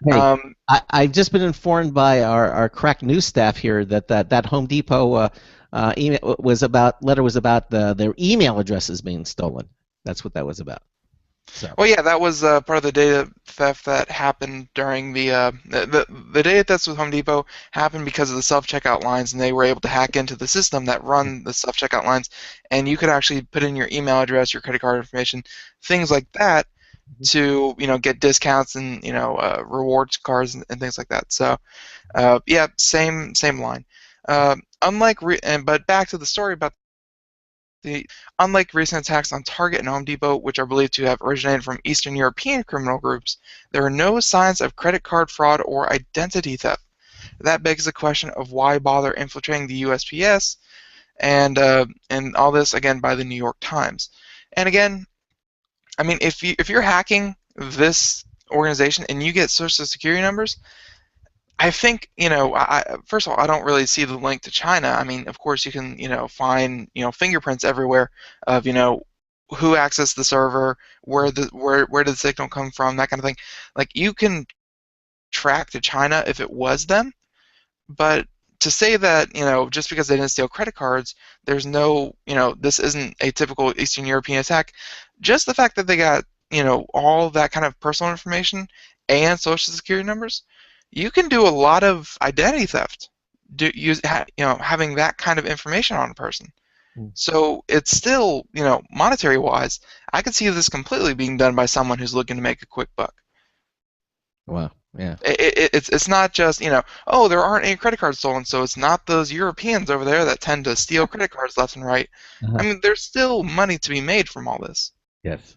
C: Hey, I've just been informed by our crack news staff here that Home Depot letter was about their email addresses being stolen. That's what that was about. So.
B: Well, yeah, that was part of the data theft that happened during the data thefts with Home Depot happened because of the self-checkout lines, and they were able to hack into the system that run the self-checkout lines, and you could actually put in your email address, your credit card information, things like that, to get discounts and rewards cards and things like that. So, yeah, same line. But back to the story about unlike recent attacks on Target and Home Depot, which are believed to have originated from Eastern European criminal groups, there are no signs of credit card fraud or identity theft. That begs the question of why bother infiltrating the USPS and all this, again, by the New York Times. And again, I mean, if you're hacking this organization and you get Social Security numbers, I think, first of all, I don't really see the link to China. I mean, of course, you can, find, fingerprints everywhere of, who accessed the server, where did the signal come from, that kind of thing. Like, you can track to China if it was them, but to say that, just because they didn't steal credit cards, there's no, this isn't a typical Eastern European attack, just the fact that they got, all that kind of personal information and Social Security numbers, you can do a lot of identity theft, having that kind of information on a person. So it's still, monetary-wise, I could see this completely being done by someone who's looking to make a quick buck.
C: Wow. Yeah.
B: It's not just, oh, there aren't any credit cards stolen, so it's not those Europeans over there that tend to steal credit cards left and right. I mean, there's still money to be made from all this.
C: Yes.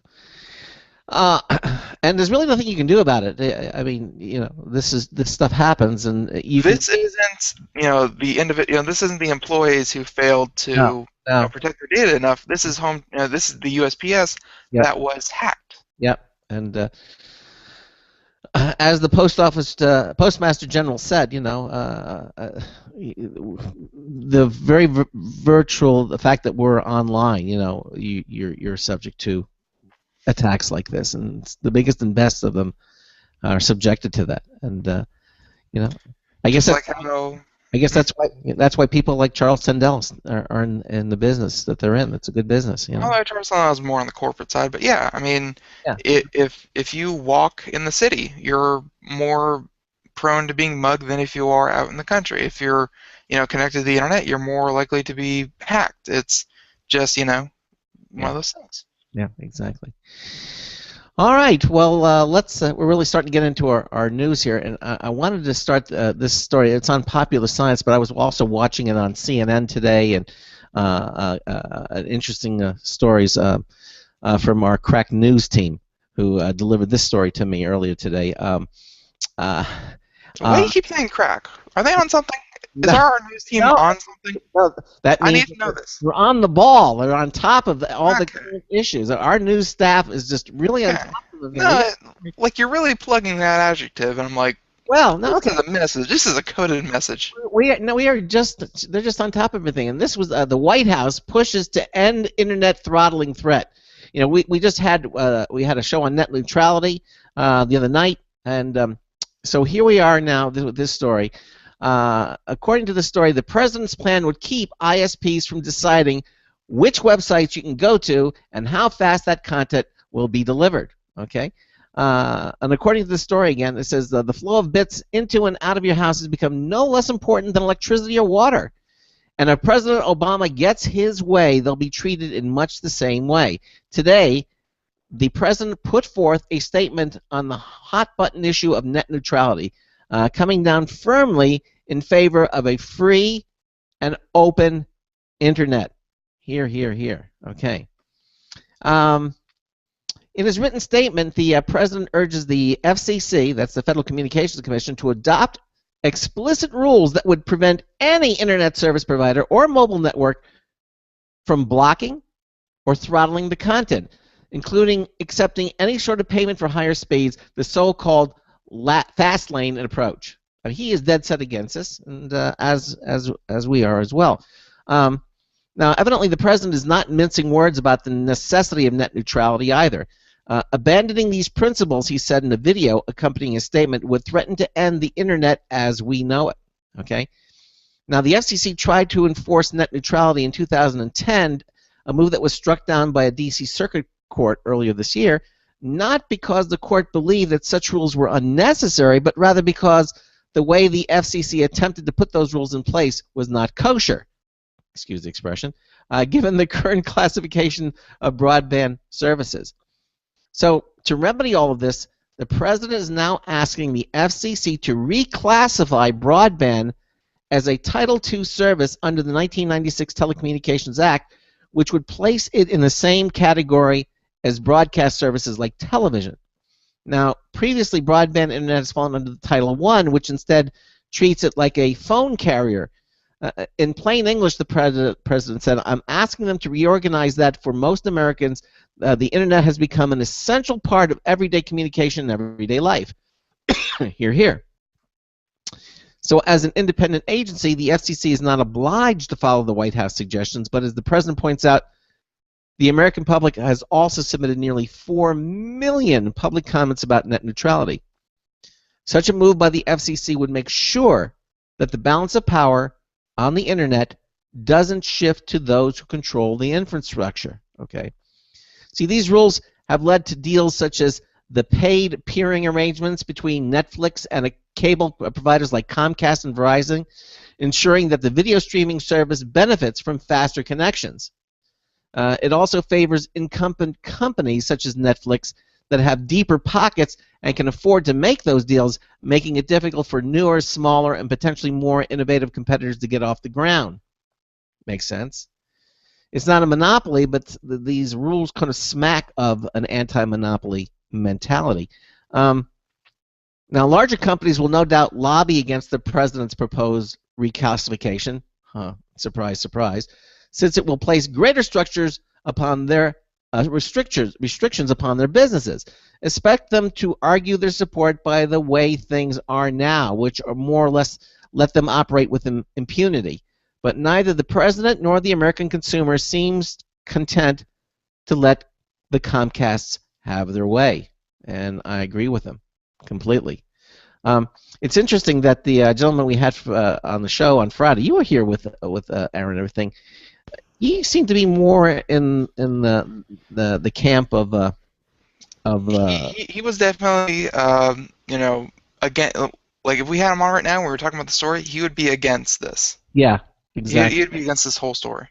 C: And there's really nothing you can do about it. I mean, this stuff happens, and
B: this isn't, this isn't the employees who failed to protect their data enough. This is this is the USPS that was hacked.
C: Yep. And as the postmaster general said, the very the fact that we're online, you're subject to attacks like this, and the biggest and best of them are subjected to that. And I guess that's why people like Charles Sandell are in the business that they're in. It's a good business.
B: Well, Charles Sandell is more on the corporate side, but yeah, I mean, if you walk in the city, you're more prone to being mugged than if you are out in the country. If you're connected to the internet, you're more likely to be hacked. It's just one of those things.
C: Yeah, exactly. All right. Well, let's. We're really starting to get into our news here, and I wanted to start this story. It's on Popular Science, but I was also watching it on CNN today, and interesting stories from our crack news team, who delivered this story to me earlier today.
B: Why do you keep saying crack? Are they on something? Is our news team on something?
C: No, that means
B: I need to know this.
C: We're on the ball. They're on top of all the current issues. Our news staff is just really on top of it.
B: No, like you're really plugging that adjective, and I'm like,
C: well, no,
B: this is a message. This is a coded message.
C: They're just on top of everything. And this was the White House pushes to end internet throttling threat. We just had a show on net neutrality the other night, and so here we are now with this story. According to the story, the president's plan would keep ISPs from deciding which websites you can go to and how fast that content will be delivered. Okay, and according to the story again, it says the flow of bits into and out of your house has become no less important than electricity or water. And if President Obama gets his way, they'll be treated in much the same way. Today, the president put forth a statement on the hot-button issue of net neutrality, coming down firmly in favor of a free and open internet. Here, here, here. Okay. In his written statement, the president urges the FCC, that's the Federal Communications Commission, to adopt explicit rules that would prevent any internet service provider or mobile network from blocking or throttling the content, including accepting any sort of payment for higher speeds, the so-called fast lane approach. And he is dead set against this, and as we are as well. Now, evidently, the president is not mincing words about the necessity of net neutrality either. Abandoning these principles, he said in a video accompanying his statement, would threaten to end the internet as we know it. Okay. Now, the FCC tried to enforce net neutrality in 2010, a move that was struck down by a D.C. Circuit Court earlier this year, not because the court believed that such rules were unnecessary, but rather because the way the FCC attempted to put those rules in place was not kosher. Excuse the expression, given the current classification of broadband services. So, to remedy all of this, the president is now asking the FCC to reclassify broadband as a Title II service under the 1996 Telecommunications Act, which would place it in the same category as broadcast services like television. Now, previously, broadband internet has fallen under Title I, which instead treats it like a phone carrier. In plain English, the president said, I'm asking them to reorganize that for most Americans. The internet has become an essential part of everyday communication and everyday life. Hear, hear. So as an independent agency, the FCC is not obliged to follow the White House suggestions, but as the president points out, the American public has also submitted nearly 4 million public comments about net neutrality. Such a move by the FCC would make sure that the balance of power on the internet doesn't shift to those who control the infrastructure. Okay. See, these rules have led to deals such as the paid peering arrangements between Netflix and cable providers like Comcast and Verizon, ensuring that the video streaming service benefits from faster connections. It also favors incumbent companies such as Netflix that have deeper pockets and can afford to make those deals, making it difficult for newer, smaller, and potentially more innovative competitors to get off the ground. Makes sense? It's not a monopoly, but these rules kind of smack of an anti-monopoly mentality. Now, larger companies will no doubt lobby against the president's proposed reclassification. Surprise, surprise. Since it will place greater structures upon their restrictions upon their businesses. Expect them to argue their support by the way things are now, which are more or less let them operate with impunity. But neither the president nor the American consumer seems content to let the Comcasts have their way, and I agree with them completely. It's interesting that the gentleman we had on the show on Friday, you were here with Aaron and everything. He seemed to be more in the camp of
B: he was definitely again, like if we had him on right now and we were talking about the story, he would be against this.
C: Yeah, exactly.
B: He'd be against this whole story.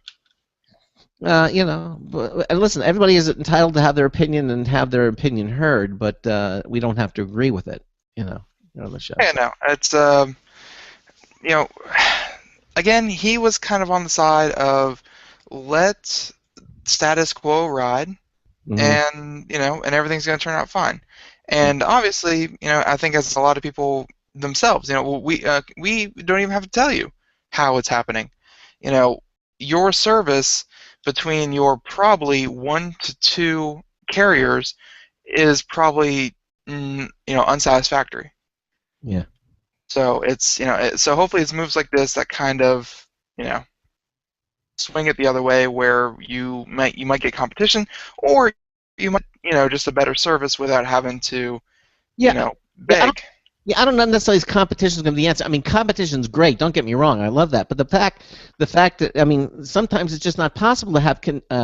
C: And listen, everybody is entitled to have their opinion and have their opinion heard, but we don't have to agree with it, on the show.
B: Yeah, no, it's again, he was kind of on the side of let status quo ride, and and everything's going to turn out fine. And obviously, I think as a lot of people themselves, we don't even have to tell you how it's happening. Your service between your probably 1 to 2 carriers is probably unsatisfactory.
C: Yeah.
B: So it's so hopefully it's moves like this that kind of swing it the other way, where you might get competition, or you might just a better service without having to beg.
C: I don't know necessarily competition is going to be the answer. I mean, competition's great. Don't get me wrong. I love that. But the fact that sometimes it's just not possible to have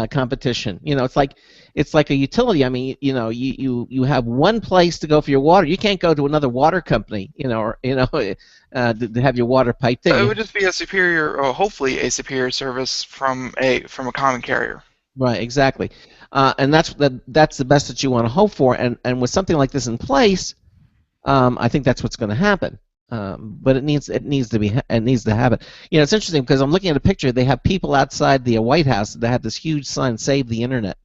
C: competition. It's like a utility. I mean, you have one place to go for your water. You can't go to another water company. To have your water piped in.
B: So it would just be a superior, or hopefully a superior service from a common carrier.
C: Right. Exactly. And that's the best that you want to hope for. And with something like this in place, I think that's what's going to happen. But it needs to happen. It's interesting because I'm looking at a picture. They have people outside the White House that have this huge sign, "Save the Internet,"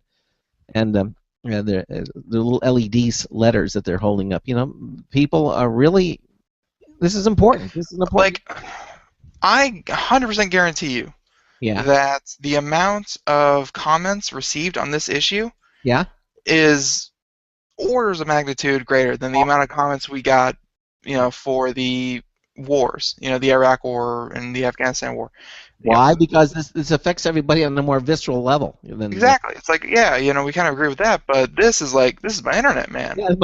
C: and the little LED letters that they're holding up. People are really. This is important. This is important.
B: Like, I 100% guarantee you
C: Yeah.
B: that the amount of comments received on this issue
C: Yeah.
B: is orders of magnitude greater than the amount of comments we got, for the wars, the Iraq War and the Afghanistan War.
C: Why? Because this affects everybody on a more visceral level.
B: Exactly. It's like, yeah, we kind of agree with that, but this is my internet, man.
C: Yeah,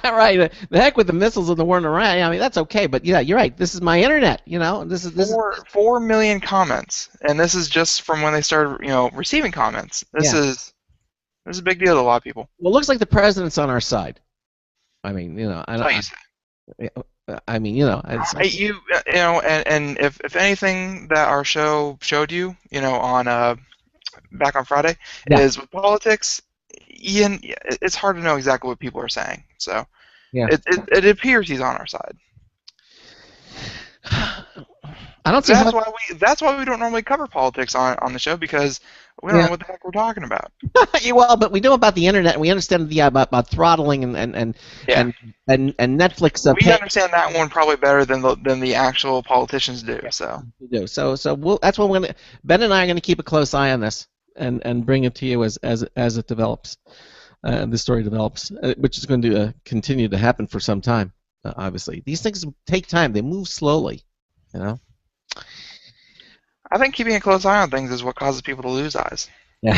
C: right. The heck with the missiles and the war in Iraq. I mean, that's okay, but yeah, you're right. This is my internet. This is
B: 4 million comments, and this is just from when they started, receiving comments. This is a big deal to a lot of people.
C: Well, it looks like the president's on our side. I mean, I don't. I mean, it's like,
B: and if anything that our show showed you, on back on Friday, is with politics, Ian, it's hard to know exactly what people are saying. So, it appears he's on our side.
C: I don't see
B: that's why we don't normally cover politics on the show, because we don't know what the heck we're talking about.
C: Well, but we know about the internet, and we understand about throttling and Netflix.
B: We understand that one probably better than the actual politicians do. So
C: we do. So that's what Ben and I are going to keep a close eye on this and bring it to you as it develops, the story develops, which is going to continue to happen for some time. Obviously, these things take time; they move slowly.
B: I think keeping a close eye on things is what causes people to lose eyes.
C: Yeah,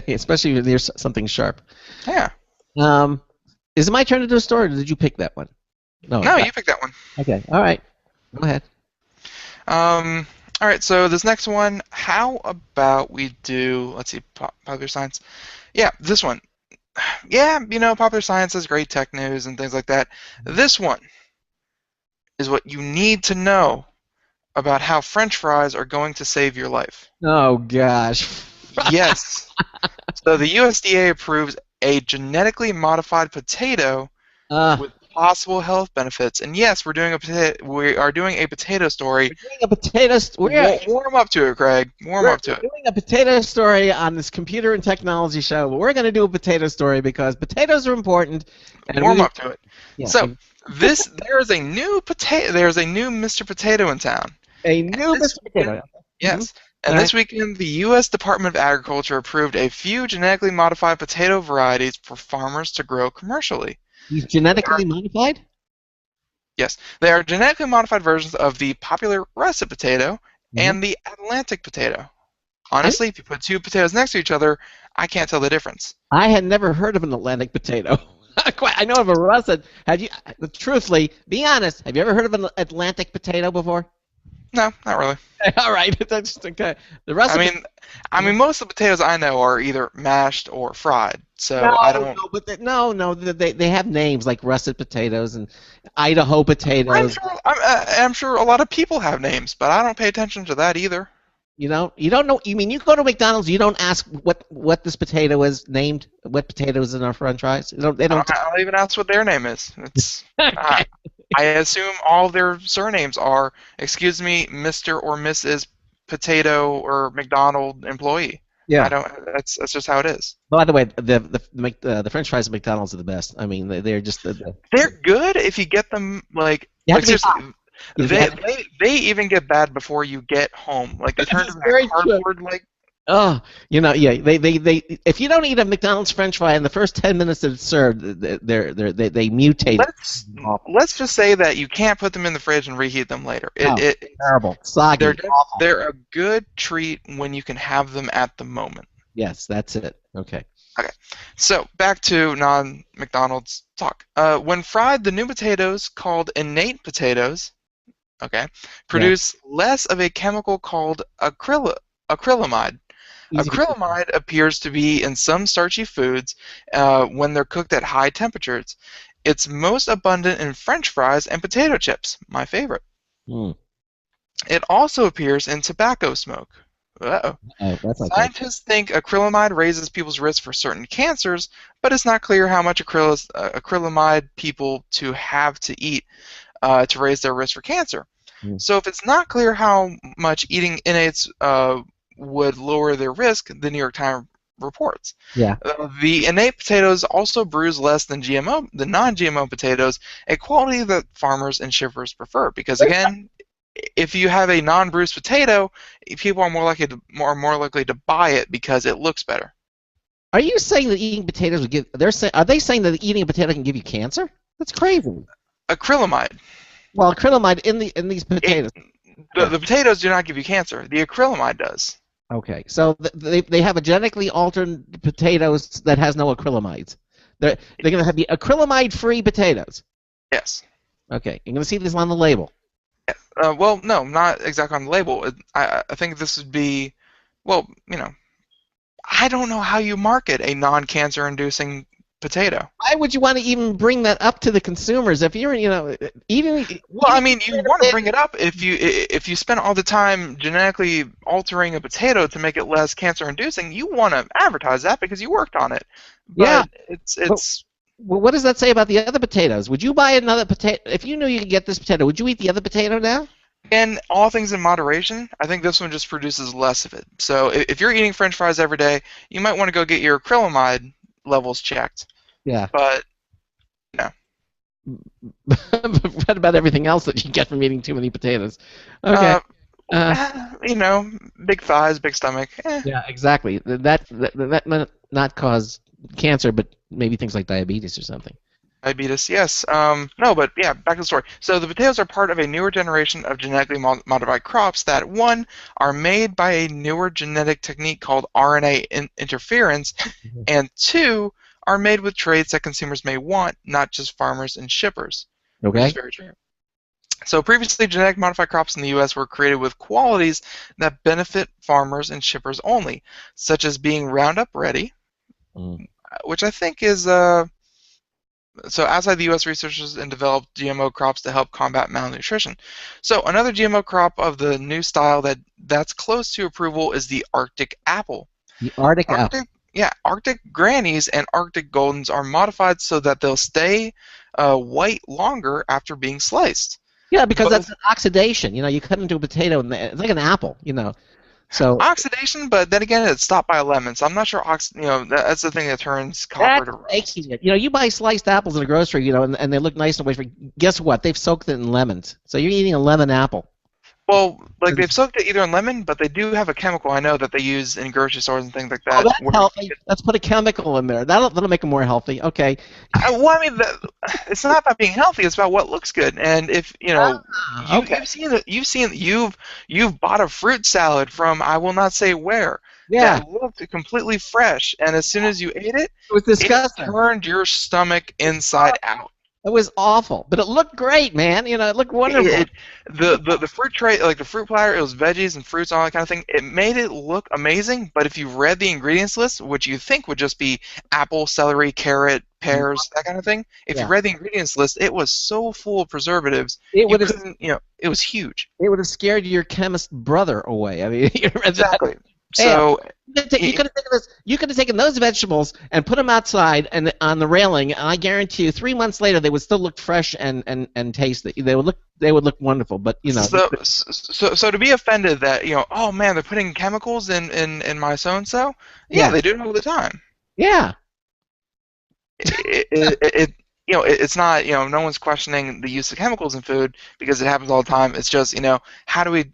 C: especially when there's something sharp.
B: Yeah.
C: Is it my turn to do a story, or did you pick that one?
B: No, you picked that one.
C: Okay, all right. Go ahead.
B: All right, so this next one, how about we do, let's see, Popular Science. Yeah, this one. Yeah, Popular Science has great tech news and things like that. This one is what you need to know about how French fries are going to save your life.
C: Oh, gosh.
B: Yes. So the USDA approves a genetically modified potato with possible health benefits. And yes, we are doing a potato story.
C: We're doing a potato story.
B: Warm up to it, Craig. Warm up to it.
C: We're doing a potato story on this computer and technology show. But we're going to do a potato story because potatoes are important. And
B: warm up to it. Yeah. So there's a new Mr. Potato in town.
C: A new Mr. Potato.
B: Yes. And this weekend, the U.S. Department of Agriculture approved a few genetically modified potato varieties for farmers to grow commercially.
C: He's genetically modified?
B: Yes. They are genetically modified versions of the popular russet potato and the Atlantic potato. Honestly, if you put two potatoes next to each other, I can't tell the difference.
C: I had never heard of an Atlantic potato. I know of a russet. Truthfully, be honest, have you ever heard of an Atlantic potato before?
B: No, not really.
C: All right, that's just okay. The russet.
B: I mean, most of the potatoes I know are either mashed or fried. So I don't.
C: No, they have names like russet potatoes and Idaho potatoes.
B: I'm sure a lot of people have names, but I don't pay attention to that either.
C: You don't know. You mean you go to McDonald's, you don't ask what this potato is named, what potato is in our French fries. They don't.
B: I don't even ask what their name is. It's. I assume all their surnames are, excuse me, Mr. or Mrs. Potato or McDonald employee.
C: Yeah.
B: That's just how it is.
C: By the way, the French fries at McDonald's are the best. I mean, they're just
B: they're good if you get them seriously. They even get bad before you get home. Like they turn to that cardboard like.
C: Oh, yeah. They if you don't eat a McDonald's French fry in the first 10 minutes that it's served, they mutate.
B: Let's just say that you can't put them in the fridge and reheat them later.
C: It's terrible. Soggy.
B: They're a good treat when you can have them at the moment.
C: Yes, that's it. Okay.
B: So back to non-McDonald's talk. When fried, the new potatoes, called innate potatoes, produce less of a chemical called acrylamide. Acrylamide appears to be in some starchy foods when they're cooked at high temperatures. It's most abundant in French fries and potato chips, my favorite. It also appears in tobacco smoke. Scientists think acrylamide raises people's risk for certain cancers, but it's not clear how much acrylamide people have to eat to raise their risk for cancer. So if it's not clear how much eating innates would lower their risk, the New York Times reports.
C: Yeah.
B: The innate potatoes also bruise less than the non-GMO potatoes, a quality that farmers and shippers prefer. Because again, if you have a non-bruised potato, people are more likely to buy it because it looks better.
C: Are you saying that eating potatoes would give? Are they saying that eating a potato can give you cancer? That's crazy.
B: Acrylamide.
C: Well, acrylamide in these potatoes.
B: The potatoes do not give you cancer. The acrylamide does.
C: Okay, so they have a genetically altered potatoes that has no acrylamides. They're going to be acrylamide-free potatoes.
B: Yes.
C: Okay, you're going to see this on the label.
B: Well, no, not exactly on the label. I think this would be, well, I don't know how you market a non-cancer inducing potato.
C: Why would you want to even bring that up to the consumers if you're, eating?
B: Well, I mean, you want to bring it up if you spend all the time genetically altering a potato to make it less cancer inducing. You want to advertise that because you worked on it. But
C: yeah.
B: it's.
C: Well, what does that say about the other potatoes? Would you buy another potato if you knew you could get this potato? Would you eat the other potato now?
B: And all things in moderation, I think this one just produces less of it. So if you're eating French fries every day, you might want to go get your acrylamide levels checked.
C: Yeah.
B: But,
C: what about everything else that you get from eating too many potatoes? Okay.
B: Big thighs, big stomach.
C: Yeah, exactly. That might not cause cancer, but maybe things like diabetes or something.
B: Diabetes, yes. No, but yeah, back to the story. So the potatoes are part of a newer generation of genetically modified crops that, one, are made by a newer genetic technique called RNA interference, and two, are made with traits that consumers may want, not just farmers and shippers.
C: Okay.
B: Which is very true. So previously, genetic modified crops in the U.S. were created with qualities that benefit farmers and shippers only, such as being Roundup ready, which I think is so outside the U.S., researchers and developed GMO crops to help combat malnutrition. So another GMO crop of the new style that's close to approval is the Arctic apple.
C: The Arctic apple.
B: Yeah, Arctic Grannies and Arctic Goldens are modified so that they'll stay white longer after being sliced.
C: Yeah, because that's an oxidation. You cut into a potato and it's like an apple. So
B: oxidation, but then again, it's stopped by a lemon. So I'm not sure. That's the thing that turns copper to rust.
C: You buy sliced apples in the grocery, and they look nice and wafy. Guess what? They've soaked it in lemons. So you're eating a lemon apple.
B: Well, they've soaked it either in lemon, but they do have a chemical I know that they use in grocery stores and things like that.
C: Oh, that's healthy. Let's put a chemical in there. That'll make them more healthy. Okay.
B: Well, I mean, it's not about being healthy. It's about what looks good. And if you've bought a fruit salad from I will not say where.
C: Yeah.
B: That looked completely fresh, and as soon as you ate it,
C: it was disgusting.
B: It turned your stomach inside out.
C: It was awful, but it looked great, man. It looked wonderful.
B: The fruit tray, like the fruit platter, it was veggies and fruits and all that kind of thing. It made it look amazing, but if you read the ingredients list, which you think would just be apple, celery, carrot, pears, that kind of thing, if you read the ingredients list, it was so full of preservatives. It was huge.
C: It would have scared your chemist brother away. I mean,
B: exactly. So
C: you could have taken those vegetables and put them outside and on the railing, and I guarantee you, 3 months later, they would still look fresh and tasty. They would look wonderful. But
B: So to be offended that oh man, they're putting chemicals in my so and so. Yeah, they do it all the time.
C: Yeah.
B: It's not, no one's questioning the use of chemicals in food because it happens all the time. It's just, how do we,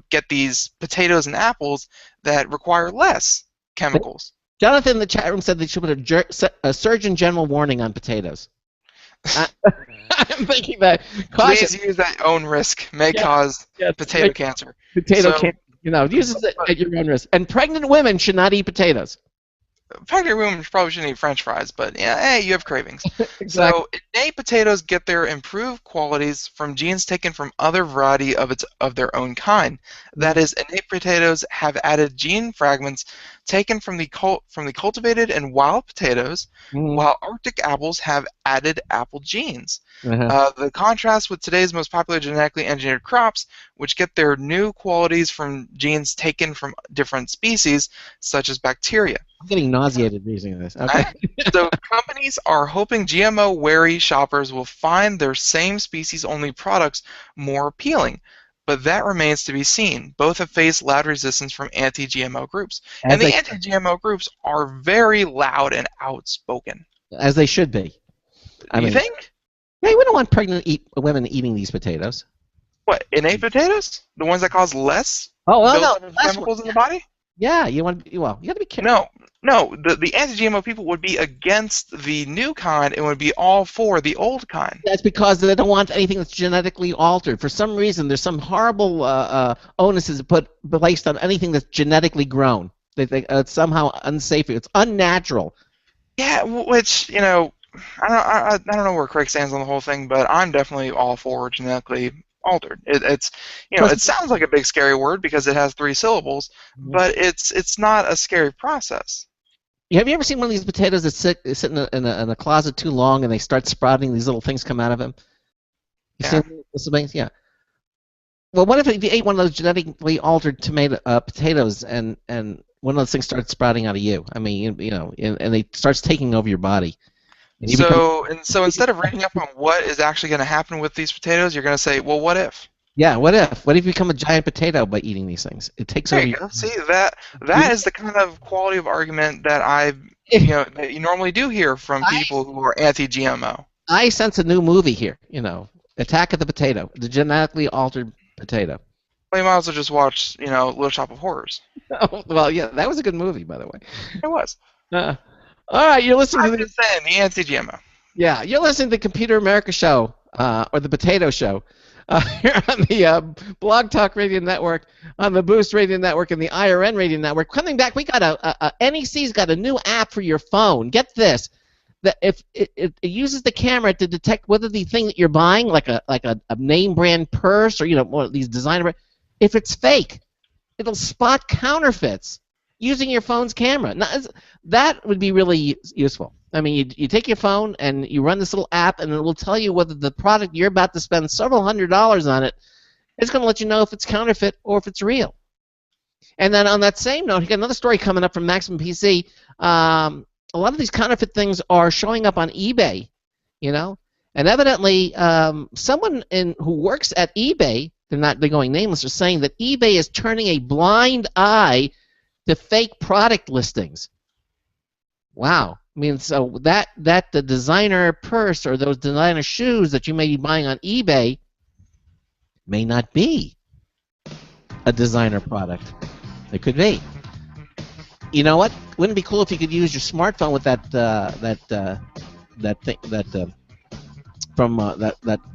B: get these potatoes and apples that require less chemicals?
C: Jonathan in the chat room said they should put a Surgeon General warning on potatoes. I'm thinking that.
B: Please use that own risk. May cause potato cancer.
C: Potato cancer. Use it at your own risk. And pregnant women should not eat potatoes.
B: Pregnant women probably shouldn't eat French fries, but you have cravings.
C: Exactly.
B: So innate potatoes get their improved qualities from genes taken from other variety of their own kind. That is, innate potatoes have added gene fragments taken from the cultivated and wild potatoes, while Arctic apples have added apple genes. The contrast with today's most popular genetically engineered crops, which get their new qualities from genes taken from different species, such as bacteria.
C: I'm getting nauseated reading this. Okay.
B: So companies are hoping GMO-wary shoppers will find their same species-only products more appealing, but that remains to be seen. Both have faced loud resistance from anti-GMO groups, and the anti-GMO groups are very loud and outspoken.
C: As they should be.
B: You think?
C: Yeah, we don't want pregnant women eating these potatoes.
B: What, innate potatoes? The ones that cause less
C: Oh, well, no,
B: buildup of chemicals in the body?
C: yeah, you want to. Well, you got to be careful.
B: No. The anti-GMO people would be against the new kind and would be all for the old kind.
C: That's because they don't want anything that's genetically altered. For some reason, there's some horrible onuses placed on anything that's genetically grown. They think it's somehow unsafe. It's unnatural.
B: Yeah, which, you know, I don't know where Craig stands on the whole thing, but I'm definitely all for genetically altered. It's, you know, it sounds like a big scary word because it has 3 syllables, but it's not a scary process.
C: Have you ever seen one of these potatoes that sit in a closet too long and they start sprouting? These little things come out of them. You seen this things? Yeah. Well, what if you ate one of those genetically altered potatoes and one of those things starts sprouting out of you? I mean, you know, and it starts taking over your body.
B: So instead of reading up on what is actually going to happen with these potatoes, you're going to say, well, what if?
C: Yeah, what if? What if you become a giant potato by eating these things? It takes over.
B: See, that is the kind of quality of argument that that you normally do hear from people who are anti-GMO.
C: I sense a new movie here. You know, Attack of the Potato, the genetically altered potato.
B: Well, you might as well just watch, you know, Little Shop of Horrors.
C: Oh, well, yeah, that was a good movie, by the way.
B: It was.
C: All right, you're listening
B: I'm just saying, the anti-GMO.
C: Yeah, you're listening to the Computer America Show, or the Potato Show, here on the Blog Talk Radio Network, on the Boost Radio Network, and the IRN Radio Network. Coming back, we got NEC's got a new app for your phone. Get this. That if it uses the camera to detect whether the thing that you're buying, like a name brand purse or, you know, one of these designer, if it's fake, it'll spot counterfeits using your phone's camera. Now, that would be really useful. I mean, you take your phone and you run this little app, and it will tell you whether the product you're about to spend several $100s on it, it's going to let you know if it's counterfeit or if it's real. And then on that same note, you got another story coming up from Maximum PC. A lot of these counterfeit things are showing up on eBay, you know, and evidently someone who works at eBay, they're going nameless, are saying that eBay is turning a blind eye to fake product listings. Wow. I mean, so that the designer purse or those designer shoes that you may be buying on eBay may not be a designer product. It could be. You know what? Wouldn't it be cool if you could use your smartphone with that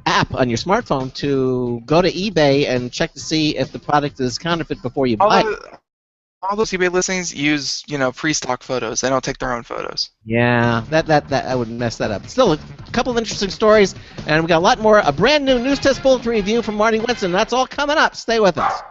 C: app on your smartphone to go to eBay and check to see if the product is counterfeit before you buy it?
B: All those eBay listings use, you know, pre-stock photos. They don't take their own photos.
C: Yeah, that I would mess that up. Still, a couple of interesting stories, and we got a lot more. A brand new news test bulletin review from Marty Winston. That's all coming up. Stay with us.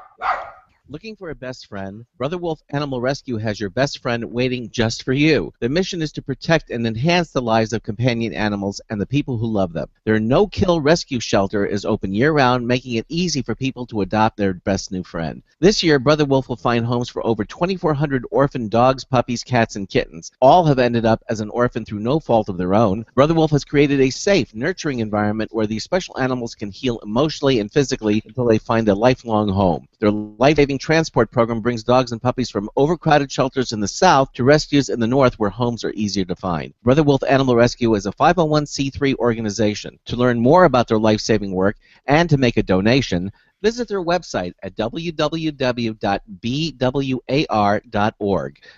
C: Looking for a best friend? Brother Wolf Animal Rescue has your best friend waiting just for you. The mission is to protect and enhance the lives of companion animals and the people who love them. Their no-kill rescue shelter is open year-round, making it easy for people to adopt their best new friend. This year, Brother Wolf will find homes for over 2,400 orphan dogs, puppies, cats, and kittens. All have ended up as an orphan through no fault of their own. Brother Wolf has created a safe, nurturing environment where these special animals can heal emotionally and physically until they find a lifelong home. Their life-saving transport program brings dogs and puppies from overcrowded shelters in the south to rescues in the north where homes are easier to find. Brother Wolf Animal Rescue is a 501c3 organization. To learn more about their life-saving work and to make a donation, visit their website at www.bwar.org.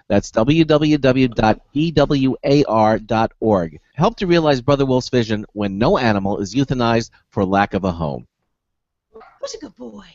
C: That's www.bwar.org. Help to realize Brother Wolf's vision when no animal is euthanized for lack of a home.
I: Who's a good boy?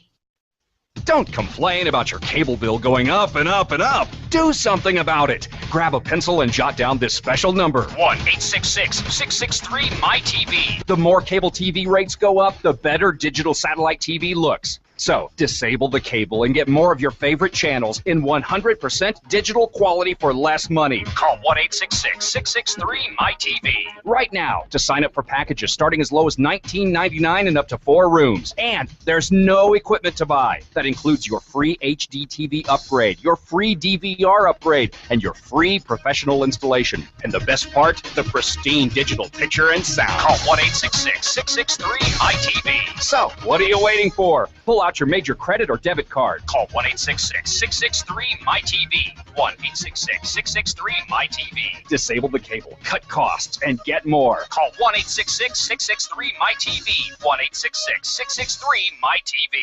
D: Don't complain about your cable bill going up and up and up. Do something about it. Grab a pencil and jot down this special number. 1-866-663-MY-TV. The more cable TV rates go up, the better digital satellite TV looks. So, disable the cable and get more of your favorite channels in 100% digital quality for less money. Call 1-866-663-MY-TV right now to sign up for packages starting as low as $19.99 and up to 4 rooms. And there's no equipment to buy. That includes your free HD TV upgrade, your free DVR upgrade, and your free professional installation. And the best part, the pristine digital picture and sound. Call 1-866-663-MY-TV. So, what are you waiting for? Pull out out your major credit or debit card.
J: Call 1-866-663-MyTV. 1-866-663-MyTV.
D: Disable the cable, cut costs, and get more.
J: Call 1-866-663-MyTV. 1-866-663-MyTV.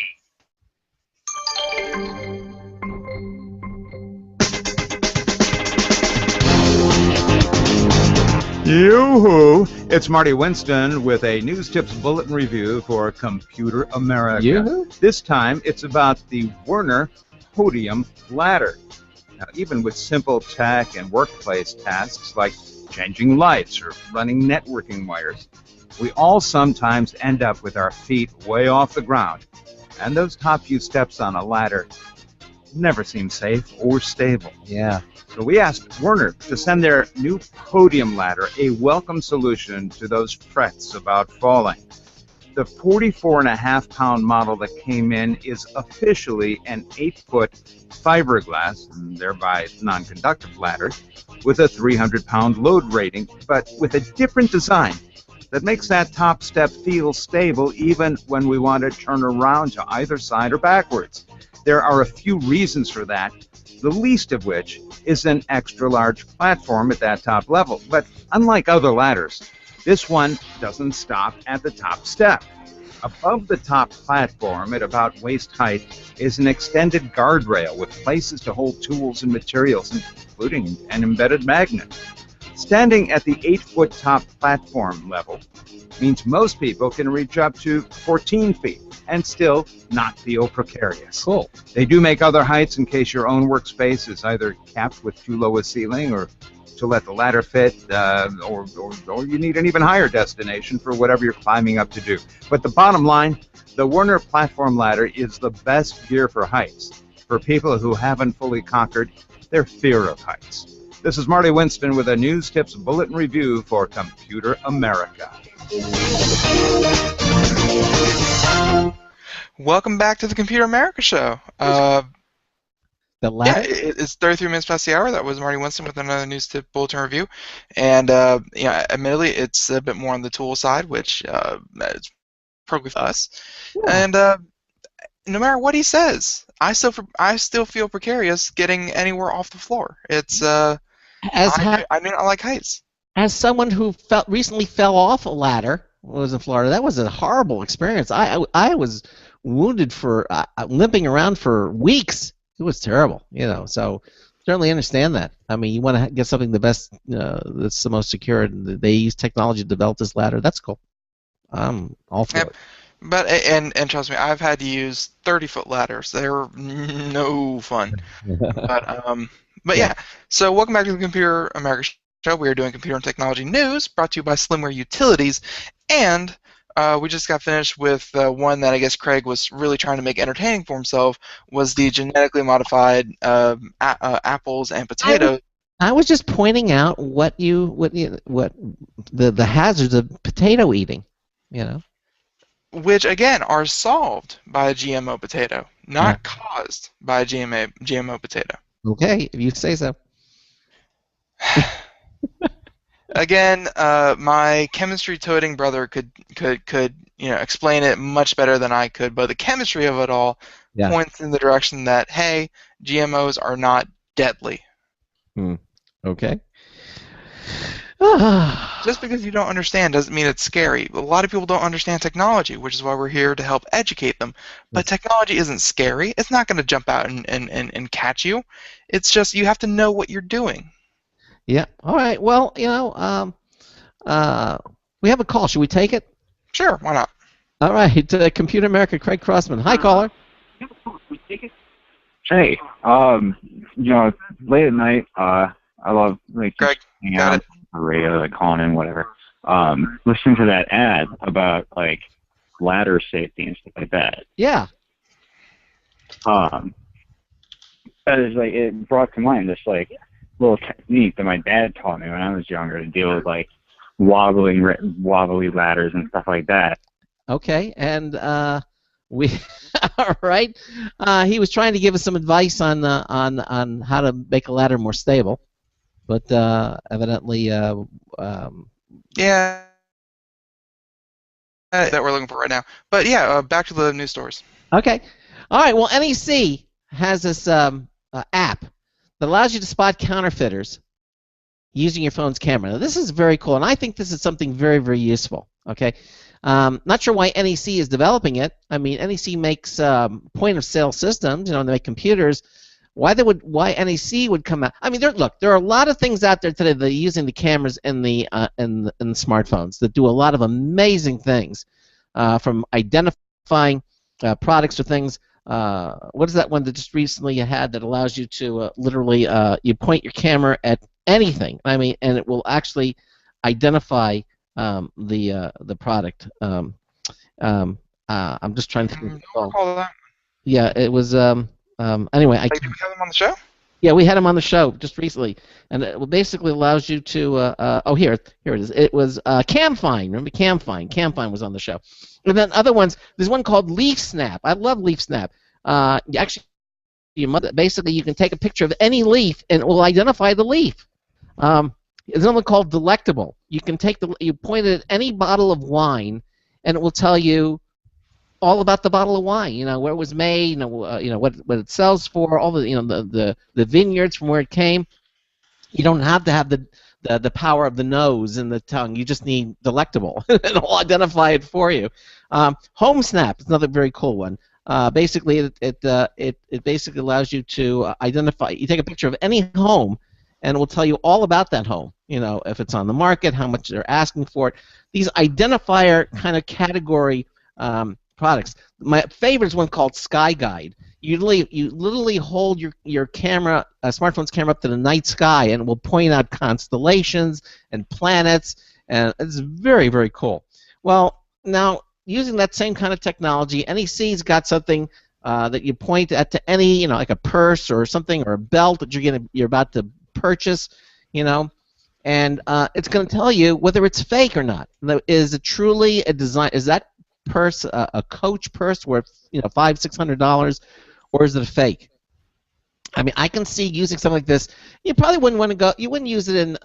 F: Yoo-hoo! It's Marty Winston with a News Tips Bulletin Review for Computer America.
C: Yoo-hoo.
F: This time, it's about the Werner Podium Ladder. Now, even with simple tech and workplace tasks like changing lights or running networking wires, we all sometimes end up with our feet way off the ground, and those top few steps on a ladder never seem safe or stable.
C: Yeah.
F: So we asked Werner to send their new Podium ladder a welcome solution to those frets about falling. The 44.5-pound model that came in is officially an 8-foot fiberglass, and thereby non-conductive ladder, with a 300-pound load rating, but with a different design that makes that top step feel stable even when we want to turn around to either side or backwards. There are a few reasons for that, the least of which is an extra-large platform at that top level. But unlike other ladders, this one doesn't stop at the top step. Above the top platform at about waist height is an extended guardrail with places to hold tools and materials, including an embedded magnet. Standing at the 8-foot top platform level means most people can reach up to 14 feet and still not feel precarious.
C: Cool.
F: They do make other heights in case your own workspace is either capped with too low a ceiling or to let the ladder fit, or you need an even higher destination for whatever you're climbing up to do. But the bottom line, the Werner platform ladder is the best gear for heights, for people who haven't fully conquered their fear of heights. This is Marty Winston with a News Tips Bulletin Review for Computer America.
B: Welcome back to the Computer America Show.
C: The ladder?
B: Yeah, it's 33 minutes past the hour. That was Marty Winston with another News Tip Bulletin Review. And, admittedly, it's a bit more on the tool side, which is probably for us. Yeah. And no matter what he says, I still feel precarious getting anywhere off the floor. It's I do not like heights.
C: As someone who recently fell off a ladder, was in Florida, that was a horrible experience. I was wounded for limping around for weeks. It was terrible, So certainly understand that. I mean, you want to get something the best, that's the most secure, and they use technology to develop this ladder. That's cool. I'm all for it.
B: But and trust me, I've had to use 30-foot ladders. They're no fun. But yeah. So welcome back to the Computer America Show. We are doing computer and technology news, brought to you by Slimware Utilities, and we just got finished with one that I guess Craig was really trying to make entertaining for himself, was the genetically modified apples and potatoes.
C: I was just pointing out what the hazards of potato eating,
B: Which again are solved by a GMO potato, not caused by a GMO potato.
C: Okay, if you say so.
B: Again, my chemistry-toting brother could explain it much better than I could, but the chemistry of it all points in the direction that, hey, GMOs are not deadly.
C: Okay.
B: Just because you don't understand doesn't mean it's scary. A lot of people don't understand technology, which is why we're here to help educate them. But technology isn't scary. It's not going to jump out and catch you. It's just you have to know what you're doing.
C: Yeah. All right. Well, we have a call. Should we take it?
B: Sure. Why not?
C: All right. Computer America, Craig Crossman. Hi, caller.
K: Hey. Late at night, I love
B: Craig,
K: hanging out on the radio, calling in, whatever. Listening to that ad about ladder safety and stuff like that.
C: Yeah.
K: It brought to mind this little technique that my dad taught me when I was younger to deal with wobbly ladders and stuff like that.
C: Okay, and all right. He was trying to give us some advice on how to make a ladder more stable, but evidently,
B: that we're looking for right now. But yeah, back to the news stories.
C: Okay. All right. Well, NEC has this app that allows you to spot counterfeiters using your phone's camera. Now, this is very cool, and I think this is something very, very useful. Okay. Not sure why NEC is developing it. I mean, NEC makes point-of-sale systems. They make computers. Why NEC would come out? I mean, look, there are a lot of things out there today that are using the cameras in the smartphones that do a lot of amazing things, from identifying products or things. What is that one that just recently you had that allows you to literally you point your camera at anything? I mean, and it will actually identify the product. I'm just trying to think. Yeah, it was. Anyway,
B: Did we have them on the show?
C: Yeah, we had him on the show just recently, and it basically allows you to. Here it is. It was CamFine. Remember CamFine? CamFine was on the show, and then other ones. There's one called LeafSnap. I love LeafSnap. Actually, basically you can take a picture of any leaf and it will identify the leaf. There's another called Delectable. You can you point it at any bottle of wine, and it will tell you all about the bottle of wine. Where it was made. What it sells for. All the the vineyards from where it came. You don't have to have the power of the nose and the tongue. You just need Delectable, and it'll identify it for you. HomeSnap is another very cool one. Basically, it basically allows you to identify. You take a picture of any home, and it will tell you all about that home. If it's on the market, how much they're asking for it. These identifier kind of category products. My favorite is one called SkyGuide. You literally hold your camera, smartphone's camera, up to the night sky, and it will point out constellations and planets, and it's very, very cool. Well, now using that same kind of technology, NEC's got something that you point at to any, like a purse or something, or a belt that you're about to purchase, and it's going to tell you whether it's fake or not. Is it truly a design? Is that purse a Coach purse worth $500-600, or is it a fake? I mean, I can see using something like this. You probably wouldn't want to go. You wouldn't use it in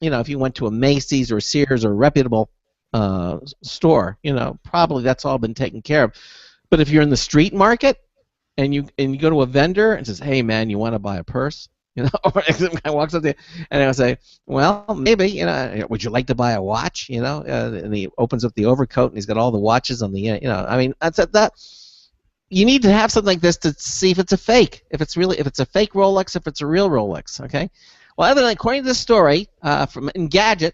C: if you went to a Macy's or a Sears or a reputable store. Probably that's all been taken care of. But if you're in the street market and you go to a vendor and says, "Hey man, you want to buy a purse?" Or some guy walks up there and I'll say, "Well, maybe, would you like to buy a watch?" And he opens up the overcoat and he's got all the watches on the, I mean, that. You need to have something like this to see if it's a fake, if it's a fake Rolex, if it's a real Rolex. Okay. Well, according to this story from Engadget,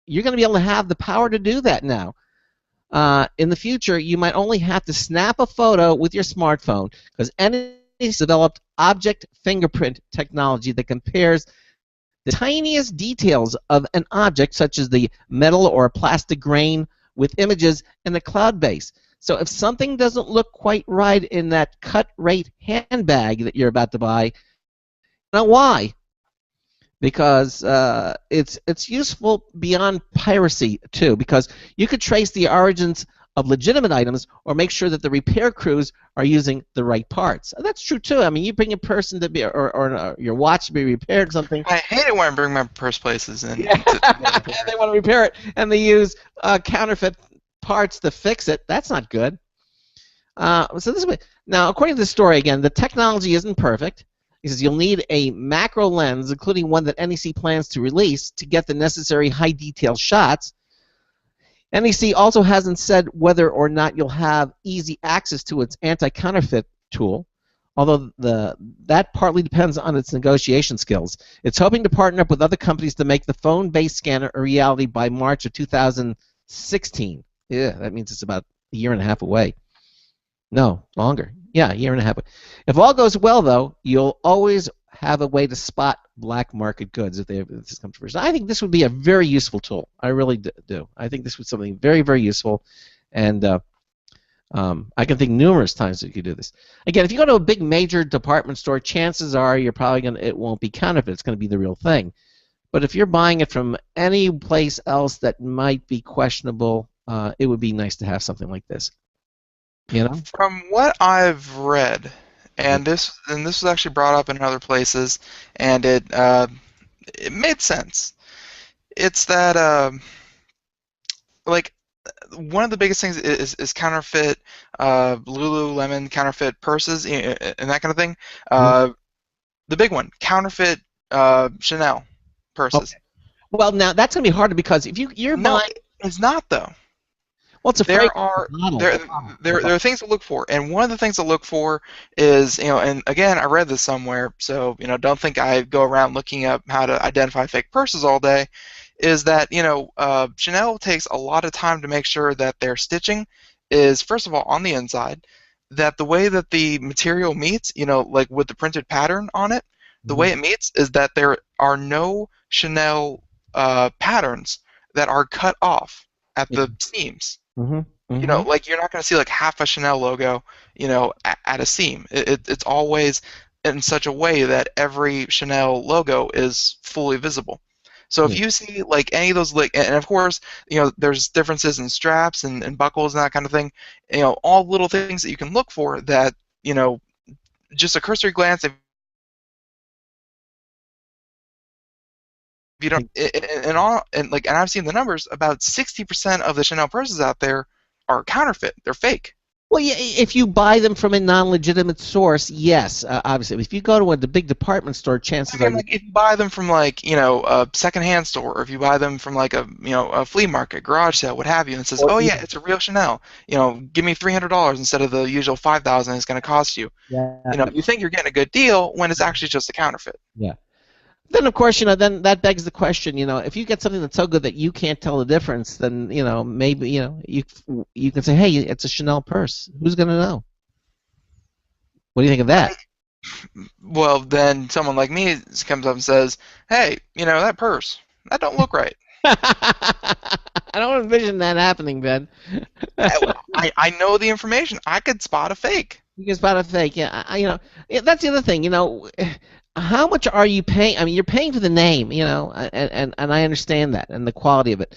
C: you're going to be able to have the power to do that now. In the future, you might only have to snap a photo with your smartphone, because NEC's developed object fingerprint technology that compares the tiniest details of an object, such as the metal or plastic grain, with images in the cloud base. So if something doesn't look quite right in that cut-rate handbag that you're about to buy, you know why? Because it's useful beyond piracy too, because you could trace the origins of legitimate items or make sure that the repair crews are using the right parts. That's true too. I mean, you bring a person to be or your watch to be repaired, something.
B: I hate it when I bring my purse places and
C: they want to repair it and they use counterfeit parts to fix it. That's not good. So this way. Now, according to the story, again, the technology isn't perfect. He says you'll need a macro lens, including one that NEC plans to release, to get the necessary high-detail shots. NEC also hasn't said whether or not you'll have easy access to its anti-counterfeit tool, although that partly depends on its negotiation skills. It's hoping to partner up with other companies to make the phone-based scanner a reality by March of 2016. Yeah, that means it's about a year and a half away. No, longer. Yeah, a year and a half away. If all goes well, though, you'll always have a way to spot black market goods if this comes first. I think this would be a very useful tool. I really do. I think this was something very, very useful, and I can think numerous times that you could do this. Again, if you go to a big major department store, chances are you're probably it won't be counterfeit. It's going to be the real thing. But if you're buying it from any place else that might be questionable, it would be nice to have something like this.
B: From what I've read, and this was actually brought up in other places, and it made sense. It's that like one of the biggest things is counterfeit Lululemon counterfeit purses and that kind of thing. The big one, counterfeit Chanel purses.
C: Okay. Well, now that's going to be harder because if you're
B: No,
C: buying,
B: it's not though.
C: well, it's a
B: There
C: fragrance
B: are
C: model.
B: there are things to look for, and one of the things to look for is, and again, I read this somewhere, so don't think I go around looking up how to identify fake purses all day. Is that Chanel takes a lot of time to make sure that their stitching is, first of all, on the inside, that the way that the material meets, like with the printed pattern on it, the way it meets is that there are no Chanel patterns that are cut off at the seams. Like you're not going to see like half a Chanel logo, at a seam. It's always in such a way that every Chanel logo is fully visible. So if you see like any of those, and of course, there's differences in straps and buckles and that kind of thing, all little things that you can look for that, just a cursory glance, if you don't, and I've seen the numbers, about 60% of the Chanel purses out there are counterfeit. They're fake.
C: Well, yeah, if you buy them from a non-legitimate source, yes, obviously. If you go to the big department store, chances are.
B: Like if you buy them from like a secondhand store, or if you buy them from like a flea market, garage sale, what have you, and it says, oh yeah, it's a real Chanel. Give me $300 instead of the usual $5,000 it's going to cost you.
C: Yeah.
B: You think you're getting a good deal when it's actually just a counterfeit.
C: Yeah. Then of course, then that begs the question, if you get something that's so good that you can't tell the difference, then maybe you can say, hey, it's a Chanel purse. Who's gonna know? What do you think of that?
B: Well, then someone like me comes up and says, hey, that purse, that don't look right.
C: I don't envision that happening, Ben.
B: I know the information. I could spot a fake.
C: You can spot a fake, yeah. That's the other thing, how much are you paying? I mean, you're paying for the name, and I understand that and the quality of it,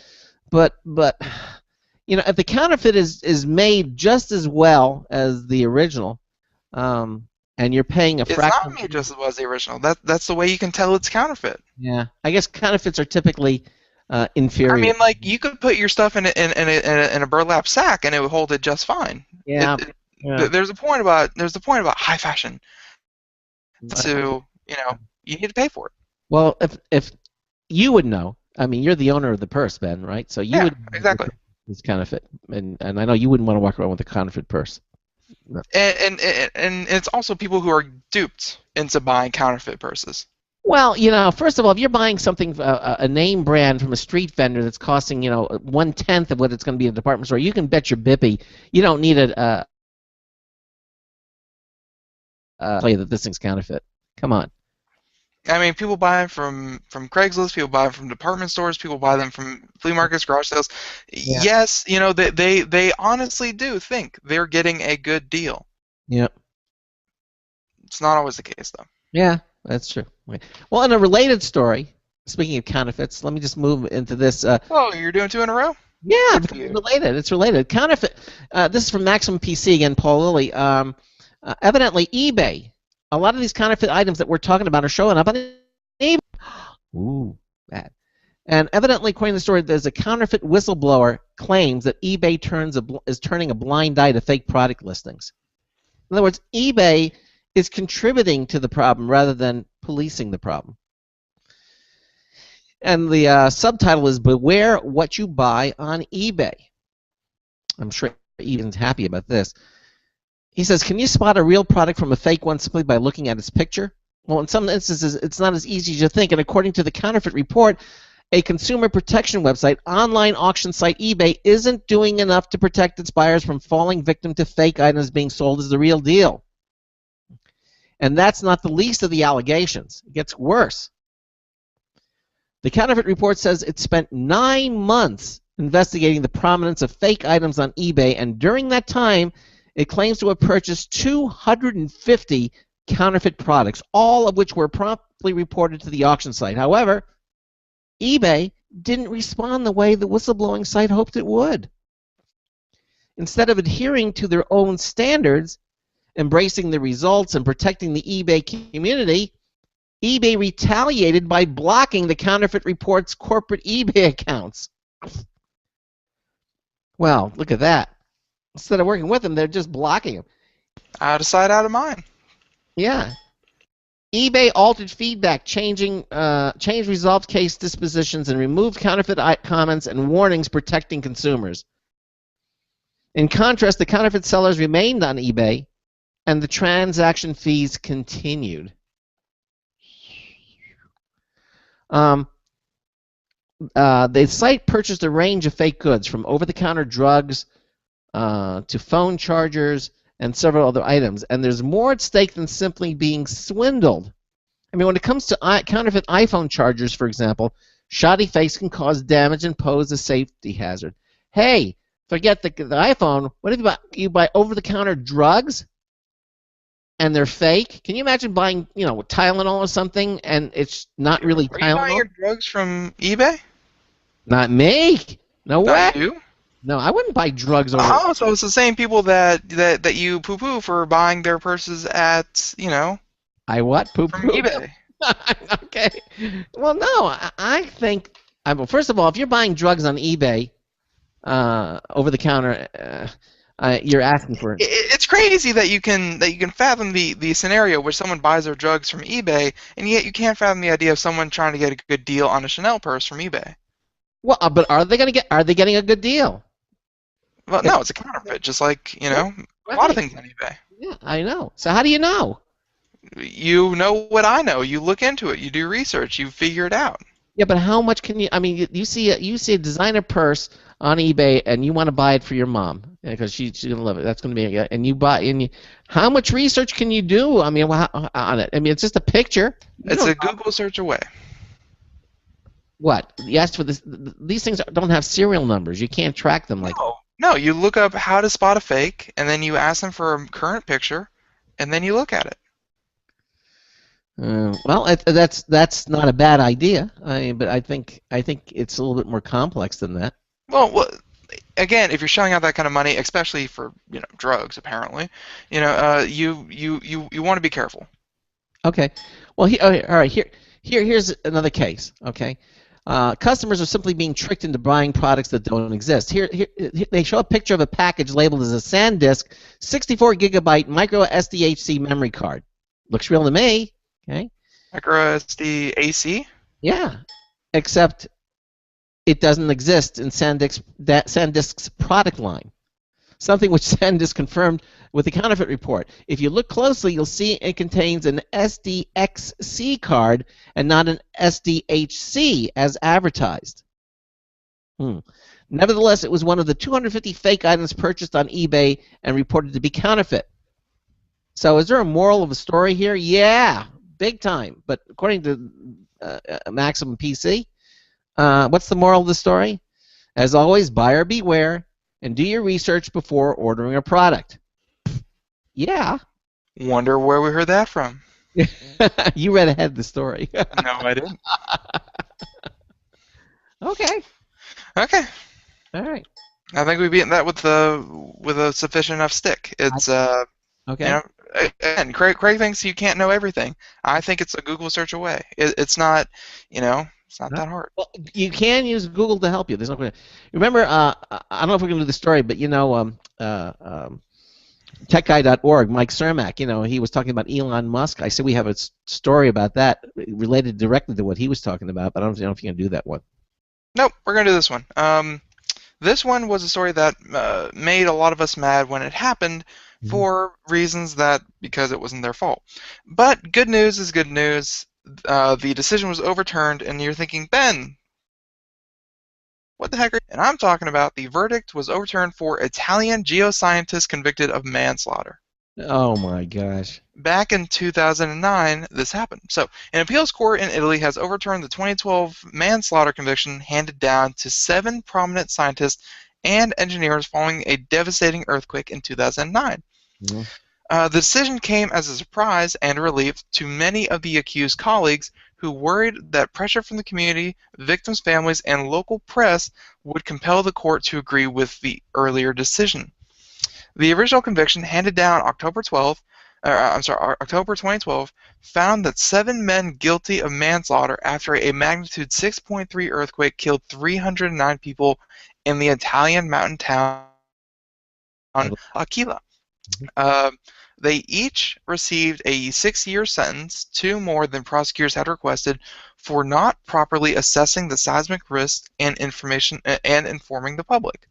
C: but if the counterfeit is made just as well as the original, and you're paying a fraction.
B: It's not made just as well as the original. That's the way you can tell it's counterfeit.
C: Yeah, I guess counterfeits are typically inferior.
B: I mean, like you could put your stuff in a burlap sack and it would hold it just fine.
C: Yeah.
B: There's a point about high fashion. So you need to pay for it.
C: Well, if you would know, I mean, you're the owner of the purse, Ben, right? So you would
B: exactly.
C: It's counterfeit, and I know you wouldn't want to walk around with a counterfeit purse. No.
B: And it's also people who are duped into buying counterfeit purses.
C: Well, first of all, if you're buying something, a name brand from a street vendor that's costing, 1/10 of what it's going to be in a department store, you can bet your bippy you don't need tell you that this thing's counterfeit. Come on.
B: I mean, people buy them from Craigslist. People buy them from department stores. People buy them from flea markets, garage sales. Yeah. Yes, they honestly do think they're getting a good deal.
C: Yep.
B: It's not always the case, though.
C: Yeah, that's true. Well, in a related story, speaking of counterfeits, let me just move into this.
B: Oh, you're doing 2 in a row?
C: Yeah, it's related. It's related. Counterfeit. This is from Maximum PC again, Paul Lilly. Evidently, eBay. A lot of these counterfeit items that we're talking about are showing up on eBay. Ooh, bad. And evidently, according to the story, there's a counterfeit whistleblower claims that eBay is turning a blind eye to fake product listings. In other words, eBay is contributing to the problem rather than policing the problem. And the subtitle is "Beware What You Buy on eBay." I'm sure Evan's happy about this. He says, can you spot a real product from a fake one simply by looking at its picture? Well, in some instances, it's not as easy as you think, and according to the Counterfeit Report, a consumer protection website, online auction site eBay, isn't doing enough to protect its buyers from falling victim to fake items being sold as the real deal. And that's not the least of the allegations. It gets worse. The Counterfeit Report says it spent 9 months investigating the prominence of fake items on eBay, and during that time, it claims to have purchased 250 counterfeit products, all of which were promptly reported to the auction site. However, eBay didn't respond the way the whistleblowing site hoped it would. Instead of adhering to their own standards, embracing the results, and protecting the eBay community, eBay retaliated by blocking the Counterfeit Report's corporate eBay accounts. Well, look at that. Instead of working with them, they're just blocking them.
B: Out of sight, out of mind.
C: Yeah. eBay altered feedback, changed resolved case dispositions, and removed counterfeit comments and warnings protecting consumers. In contrast, the counterfeit sellers remained on eBay, and the transaction fees continued. The site purchased a range of fake goods, from over-the-counter drugs to phone chargers and several other items. And there's more at stake than simply being swindled. I mean, when it comes to counterfeit iPhone chargers, for example, shoddy fakes can cause damage and pose a safety hazard. Hey, forget the iPhone. What if you buy over-the-counter drugs and they're fake? Can you imagine buying, Tylenol or something and it's not really Tylenol?
B: Are you buying your drugs from eBay?
C: Not me. No way.
B: Not you?
C: No, I wouldn't buy drugs over.
B: Oh, so it's the same people that you poo-poo for buying their purses at,
C: I what? Poo-poo?
B: From eBay.
C: Okay. Well, no, I think. Well, first of all, if you're buying drugs on eBay, over the counter, you're asking for it.
B: It's crazy that you can fathom the scenario where someone buys their drugs from eBay, and yet you can't fathom the idea of someone trying to get a good deal on a Chanel purse from eBay.
C: Well, but are they getting a good deal?
B: Well, no, it's a counterfeit, just like, a lot of things on eBay.
C: Yeah, I know. So how do you know?
B: You know what I know. You look into it. You do research. You figure it out.
C: Yeah, but how much can you? I mean, you see a designer purse on eBay, and you want to buy it for your mom because she's gonna love it. That's gonna be and you buy how much research can you do? I mean, on it. I mean, it's just a picture.
B: It's a Google search away.
C: What? You asked for this. These things don't have serial numbers. You can't track them like.
B: No, you look up how to spot a fake, and then you ask them for a current picture, and then you look at it.
C: Well, that's not a bad idea. But I think it's a little bit more complex than that.
B: Well, again, if you're shelling out that kind of money, especially for drugs, apparently, you want to be careful.
C: Okay. Well, all right. Here's another case. Okay. Customers are simply being tricked into buying products that don't exist. Here they show a picture of a package labeled as a SanDisk 64 gigabyte micro SDHC memory card. Looks real to me. Okay.
B: Micro SD AC?
C: Yeah. Except it doesn't exist in SanDisk's product line. Something which SanDisk confirmed with the counterfeit report. If you look closely, you'll see it contains an SDXC card and not an SDHC as advertised. Nevertheless, it was one of the 250 fake items purchased on eBay and reported to be counterfeit. So is there a moral of the story here? Yeah, big time. But according to Maximum PC, what's the moral of the story? As always, buyer beware and do your research before ordering a product. Yeah.
B: Wonder where we heard that from.
C: You read ahead the story.
B: No, I didn't.
C: Okay.
B: Okay.
C: All right.
B: I think we've beaten that with a sufficient enough stick. It's
C: okay.
B: Again, Craig thinks you can't know everything. I think it's a Google search away. It's not, it's not that hard.
C: Well, you can use Google to help you. There's no question. Remember, I don't know if we're going to do the story, but TechGuy.org, Mike Cermak, he was talking about Elon Musk. I said we have a story about that related directly to what he was talking about, but I don't know if you can do that one.
B: Nope, we're going to do this one. This one was a story that made a lot of us mad when it happened for reasons because it wasn't their fault. But good news is good news. The decision was overturned, and you're thinking, Ben, what the heck are you? And I'm talking about the verdict was overturned for Italian geoscientist convicted of manslaughter.
C: Oh my gosh.
B: Back in 2009, this happened. So, an appeals court in Italy has overturned the 2012 manslaughter conviction handed down to 7 prominent scientists and engineers following a devastating earthquake in 2009.
C: Mm-hmm.
B: The decision came as a surprise and relief to many of the accused colleagues who worried that pressure from the community, victims' families, and local press would compel the court to agree with the earlier decision. The original conviction, handed down October 2012, found that 7 men guilty of manslaughter after a magnitude 6.3 earthquake killed 309 people in the Italian mountain town L'Aquila. They each received a 6-year sentence, 2 more than prosecutors had requested, for not properly assessing the seismic risk and information and informing the public.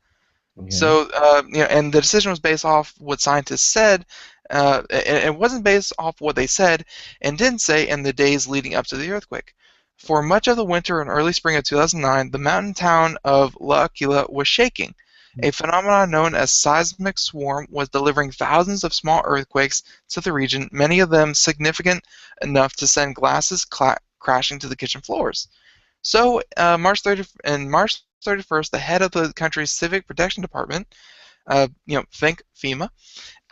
C: Okay.
B: So, and the decision was based off what scientists said. And it wasn't based off what they said and didn't say in the days leading up to the earthquake. For much of the winter and early spring of 2009, the mountain town of L'Aquila was shaking. A phenomenon known as seismic swarm was delivering thousands of small earthquakes to the region, many of them significant enough to send glasses crashing to the kitchen floors. So, March 31st, the head of the country's Civic Protection Department, think FEMA,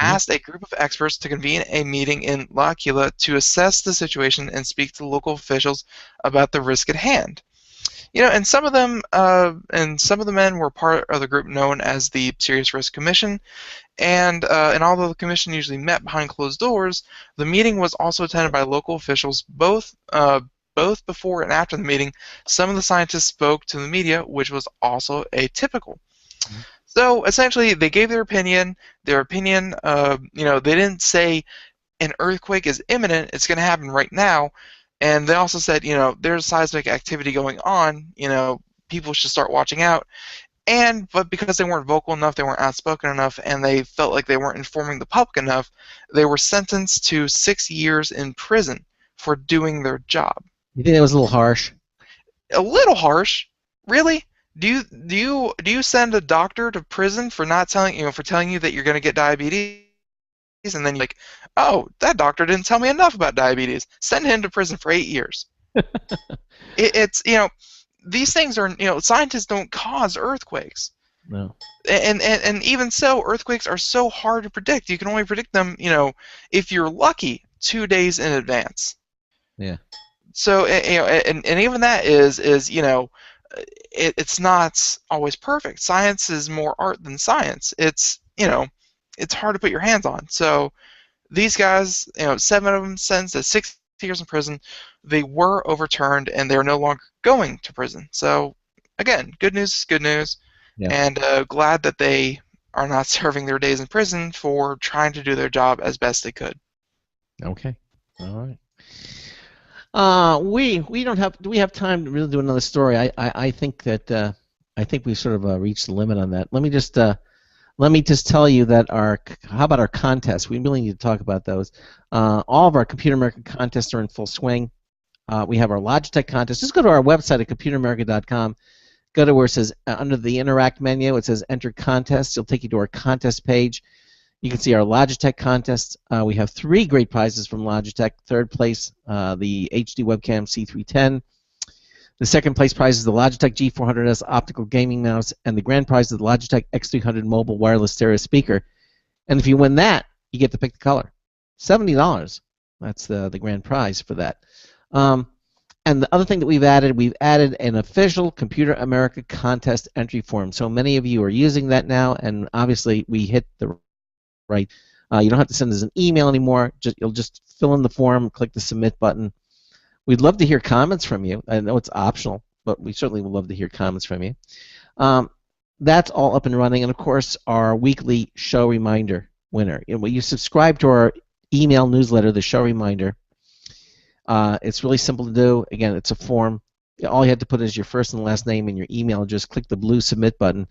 B: asked a group of experts to convene a meeting in L'Aquila to assess the situation and speak to local officials about the risk at hand. And some of them, the men were part of the group known as the Serious Risk Commission, and although the commission usually met behind closed doors, the meeting was also attended by local officials. Both before and after the meeting, some of the scientists spoke to the media, which was also atypical. So essentially, they gave their opinion. They didn't say an earthquake is imminent; it's going to happen right now. And they also said, there's seismic activity going on, people should start watching out. But because they weren't vocal enough, they weren't outspoken enough, and they felt like they weren't informing the public enough, they were sentenced to 6 years in prison for doing their job.
C: You think that was a little harsh?
B: A little harsh? Really? Do you send a doctor to prison for not telling you that you're going to get diabetes? And then you're like, oh, that doctor didn't tell me enough about diabetes. Send him to prison for 8 years. It's these things are, scientists don't cause earthquakes.
C: No.
B: And even so, earthquakes are so hard to predict. You can only predict them, if you're lucky, 2 days in advance.
C: Yeah.
B: So and even that is it's not always perfect. Science is more art than science. It's it's hard to put your hands on. So these guys, 7 of them sentenced to 6 years in prison. They were overturned, and they're no longer going to prison. So again, good news is good news, and glad that they are not serving their days in prison for trying to do their job as best they could.
C: Okay, all right. We don't have. Do we have time to really do another story? I think that I think we've sort of reached the limit on that. Let me just tell you that how about our contests? We really need to talk about those. All of our Computer America contests are in full swing. We have our Logitech contest. Just go to our website at computeramerica.com. Go to where it says, under the Interact menu, it says Enter Contest. It'll take you to our contest page. You can see our Logitech contest. We have 3 great prizes from Logitech. Third place, the HD Webcam C310. The second place prize is the Logitech G400S optical gaming mouse, and the grand prize is the Logitech X300 mobile wireless stereo speaker. And if you win that, you get to pick the color. $70. That's the grand prize for that. And the other thing that we've added an official Computer America contest entry form. So many of you are using that now, and obviously we hit the right. You don't have to send us an email anymore. You'll just fill in the form, click the submit button. We'd love to hear comments from you. I know it's optional, but we certainly would love to hear comments from you. That's all up and running, and of course, our weekly show reminder winner. When you subscribe to our email newsletter, the show reminder, it's really simple to do. Again, it's a form. All you have to put is your first and last name and your email address. Click the blue submit button.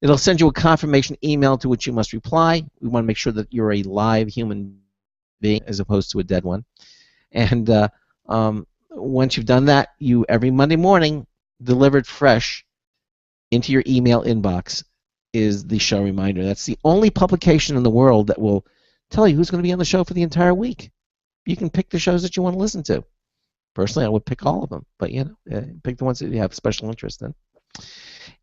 C: It'll send you a confirmation email to which you must reply. We want to make sure that you're a live human being as opposed to a dead one. And once you've done that, you every Monday morning, delivered fresh into your email inbox, is the show reminder. That's the only publication in the world that will tell you who's going to be on the show for the entire week. You can pick the shows that you want to listen to. Personally, I would pick all of them, but pick the ones that you have special interest in.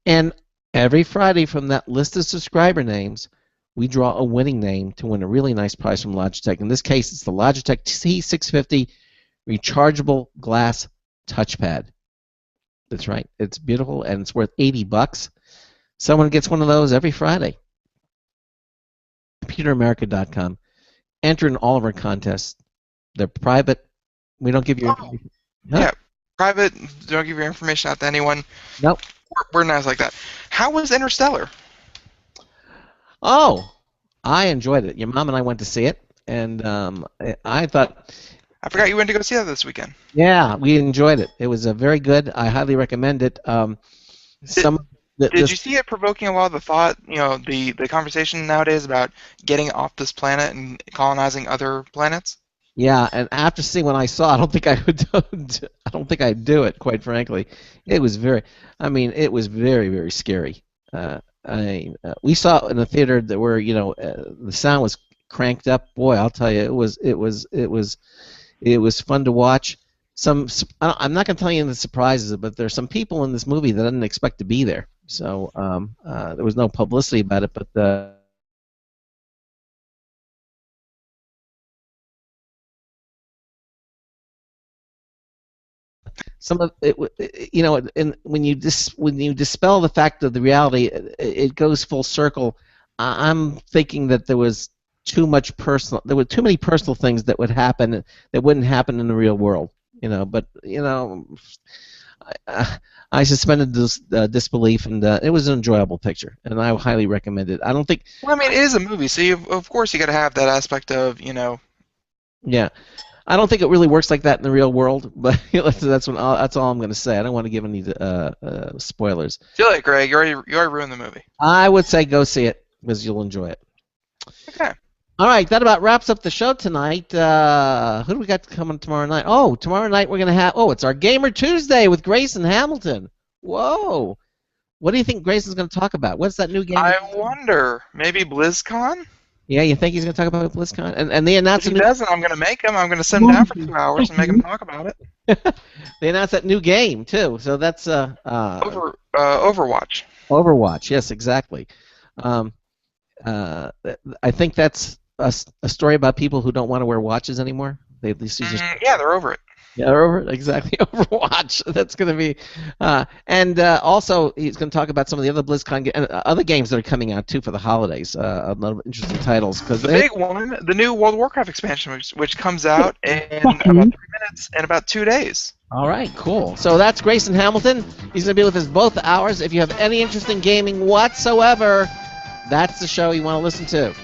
C: And every Friday from that list of subscriber names, we draw a winning name to win a really nice prize from Logitech. In this case, it's the Logitech C650 rechargeable glass touchpad. That's right. It's beautiful, and it's worth $80. Someone gets one of those every Friday. ComputerAmerica.com. Enter in all of our contests. They're private. We don't give you information.
B: Yeah, private. Don't give your information out to anyone.
C: Nope.
B: we're nice like that. How was Interstellar?
C: Oh, I enjoyed it. Your mom and I went to see it, and I thought.
B: I forgot you went to go see that this weekend.
C: Yeah, we enjoyed it. It was very good. I highly recommend it.
B: Did you see it provoking a lot of the thought, the conversation nowadays about getting off this planet and colonizing other planets?
C: Yeah, and after seeing what I saw, I don't think I would. I don't think I'd do it. Quite frankly, it was very. I mean, it was very, very scary. We saw it in a theater where the sound was cranked up. Boy, I'll tell you, it was fun to watch. I'm not going to tell you the surprises, but there's some people in this movie that I didn't expect to be there. So there was no publicity about it, but some of it, when you dispel the fact of the reality, it goes full circle. I'm thinking that there was too much personal. There were too many personal things that would happen that wouldn't happen in the real world. But I suspended disbelief, and it was an enjoyable picture, and I highly recommend it. I don't think.
B: Well, I mean, it is a movie, so of course you got to have that aspect of.
C: Yeah, I don't think it really works like that in the real world, but that's all I'm going to say. I don't want to give any spoilers.
B: Feel it, Greg. You already ruined the movie.
C: I would say go see it because you'll enjoy it.
B: Okay.
C: All right, that about wraps up the show tonight. Who do we got coming tomorrow night? Oh, tomorrow night we're going to have... it's our Gamer Tuesday with Grayson Hamilton. Whoa. What do you think Grayson's going to talk about? What's that new game?
B: I wonder. Maybe BlizzCon?
C: Yeah, you think he's going to talk about BlizzCon? And they announced...
B: If he doesn't, I'm going to make him. I'm going to sit him down for 2 hours and make him talk about it.
C: They announced that new game, too. So that's...
B: Overwatch.
C: Overwatch, yes, exactly. I think that's a story about people who don't want to wear watches anymore. They
B: yeah, they're over it.
C: Yeah, they're over it. Exactly. Overwatch. That's going to be, and also he's going to talk about some of the other BlizzCon and other games that are coming out too for the holidays. A lot of interesting titles because
B: the big one, the new World of Warcraft expansion, which comes out in about 3 minutes in about 2 days.
C: All right, cool. So that's Grayson Hamilton. He's going to be with us both hours. If you have any interest in gaming whatsoever, that's the show you want to listen to.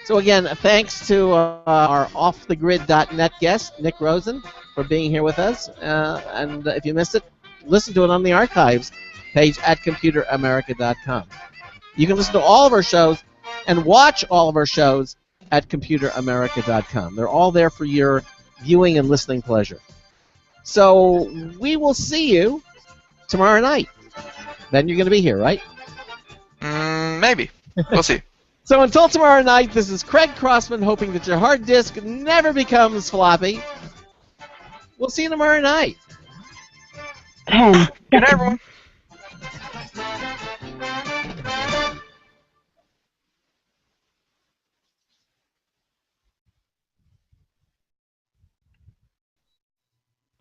C: So again, thanks to our offthegrid.net guest, Nick Rosen, for being here with us. And if you missed it, listen to it on the archives page at computeramerica.com. You can listen to all of our shows and watch all of our shows at computeramerica.com. They're all there for your viewing and listening pleasure. So we will see you tomorrow night. Then you're going to be here, right?
B: Maybe. We'll see.
C: So until tomorrow night, this is Craig Crossman hoping that your hard disk never becomes floppy. We'll see you tomorrow night.
G: 10.
B: Good night, everyone.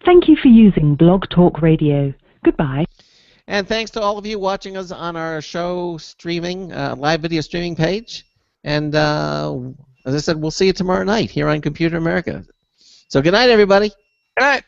J: Thank you for using Blog Talk Radio. Goodbye.
C: And thanks to all of you watching us on our show streaming, live video streaming page. And as I said, we'll see you tomorrow night here on Computer America. So good night, everybody.
B: Good night.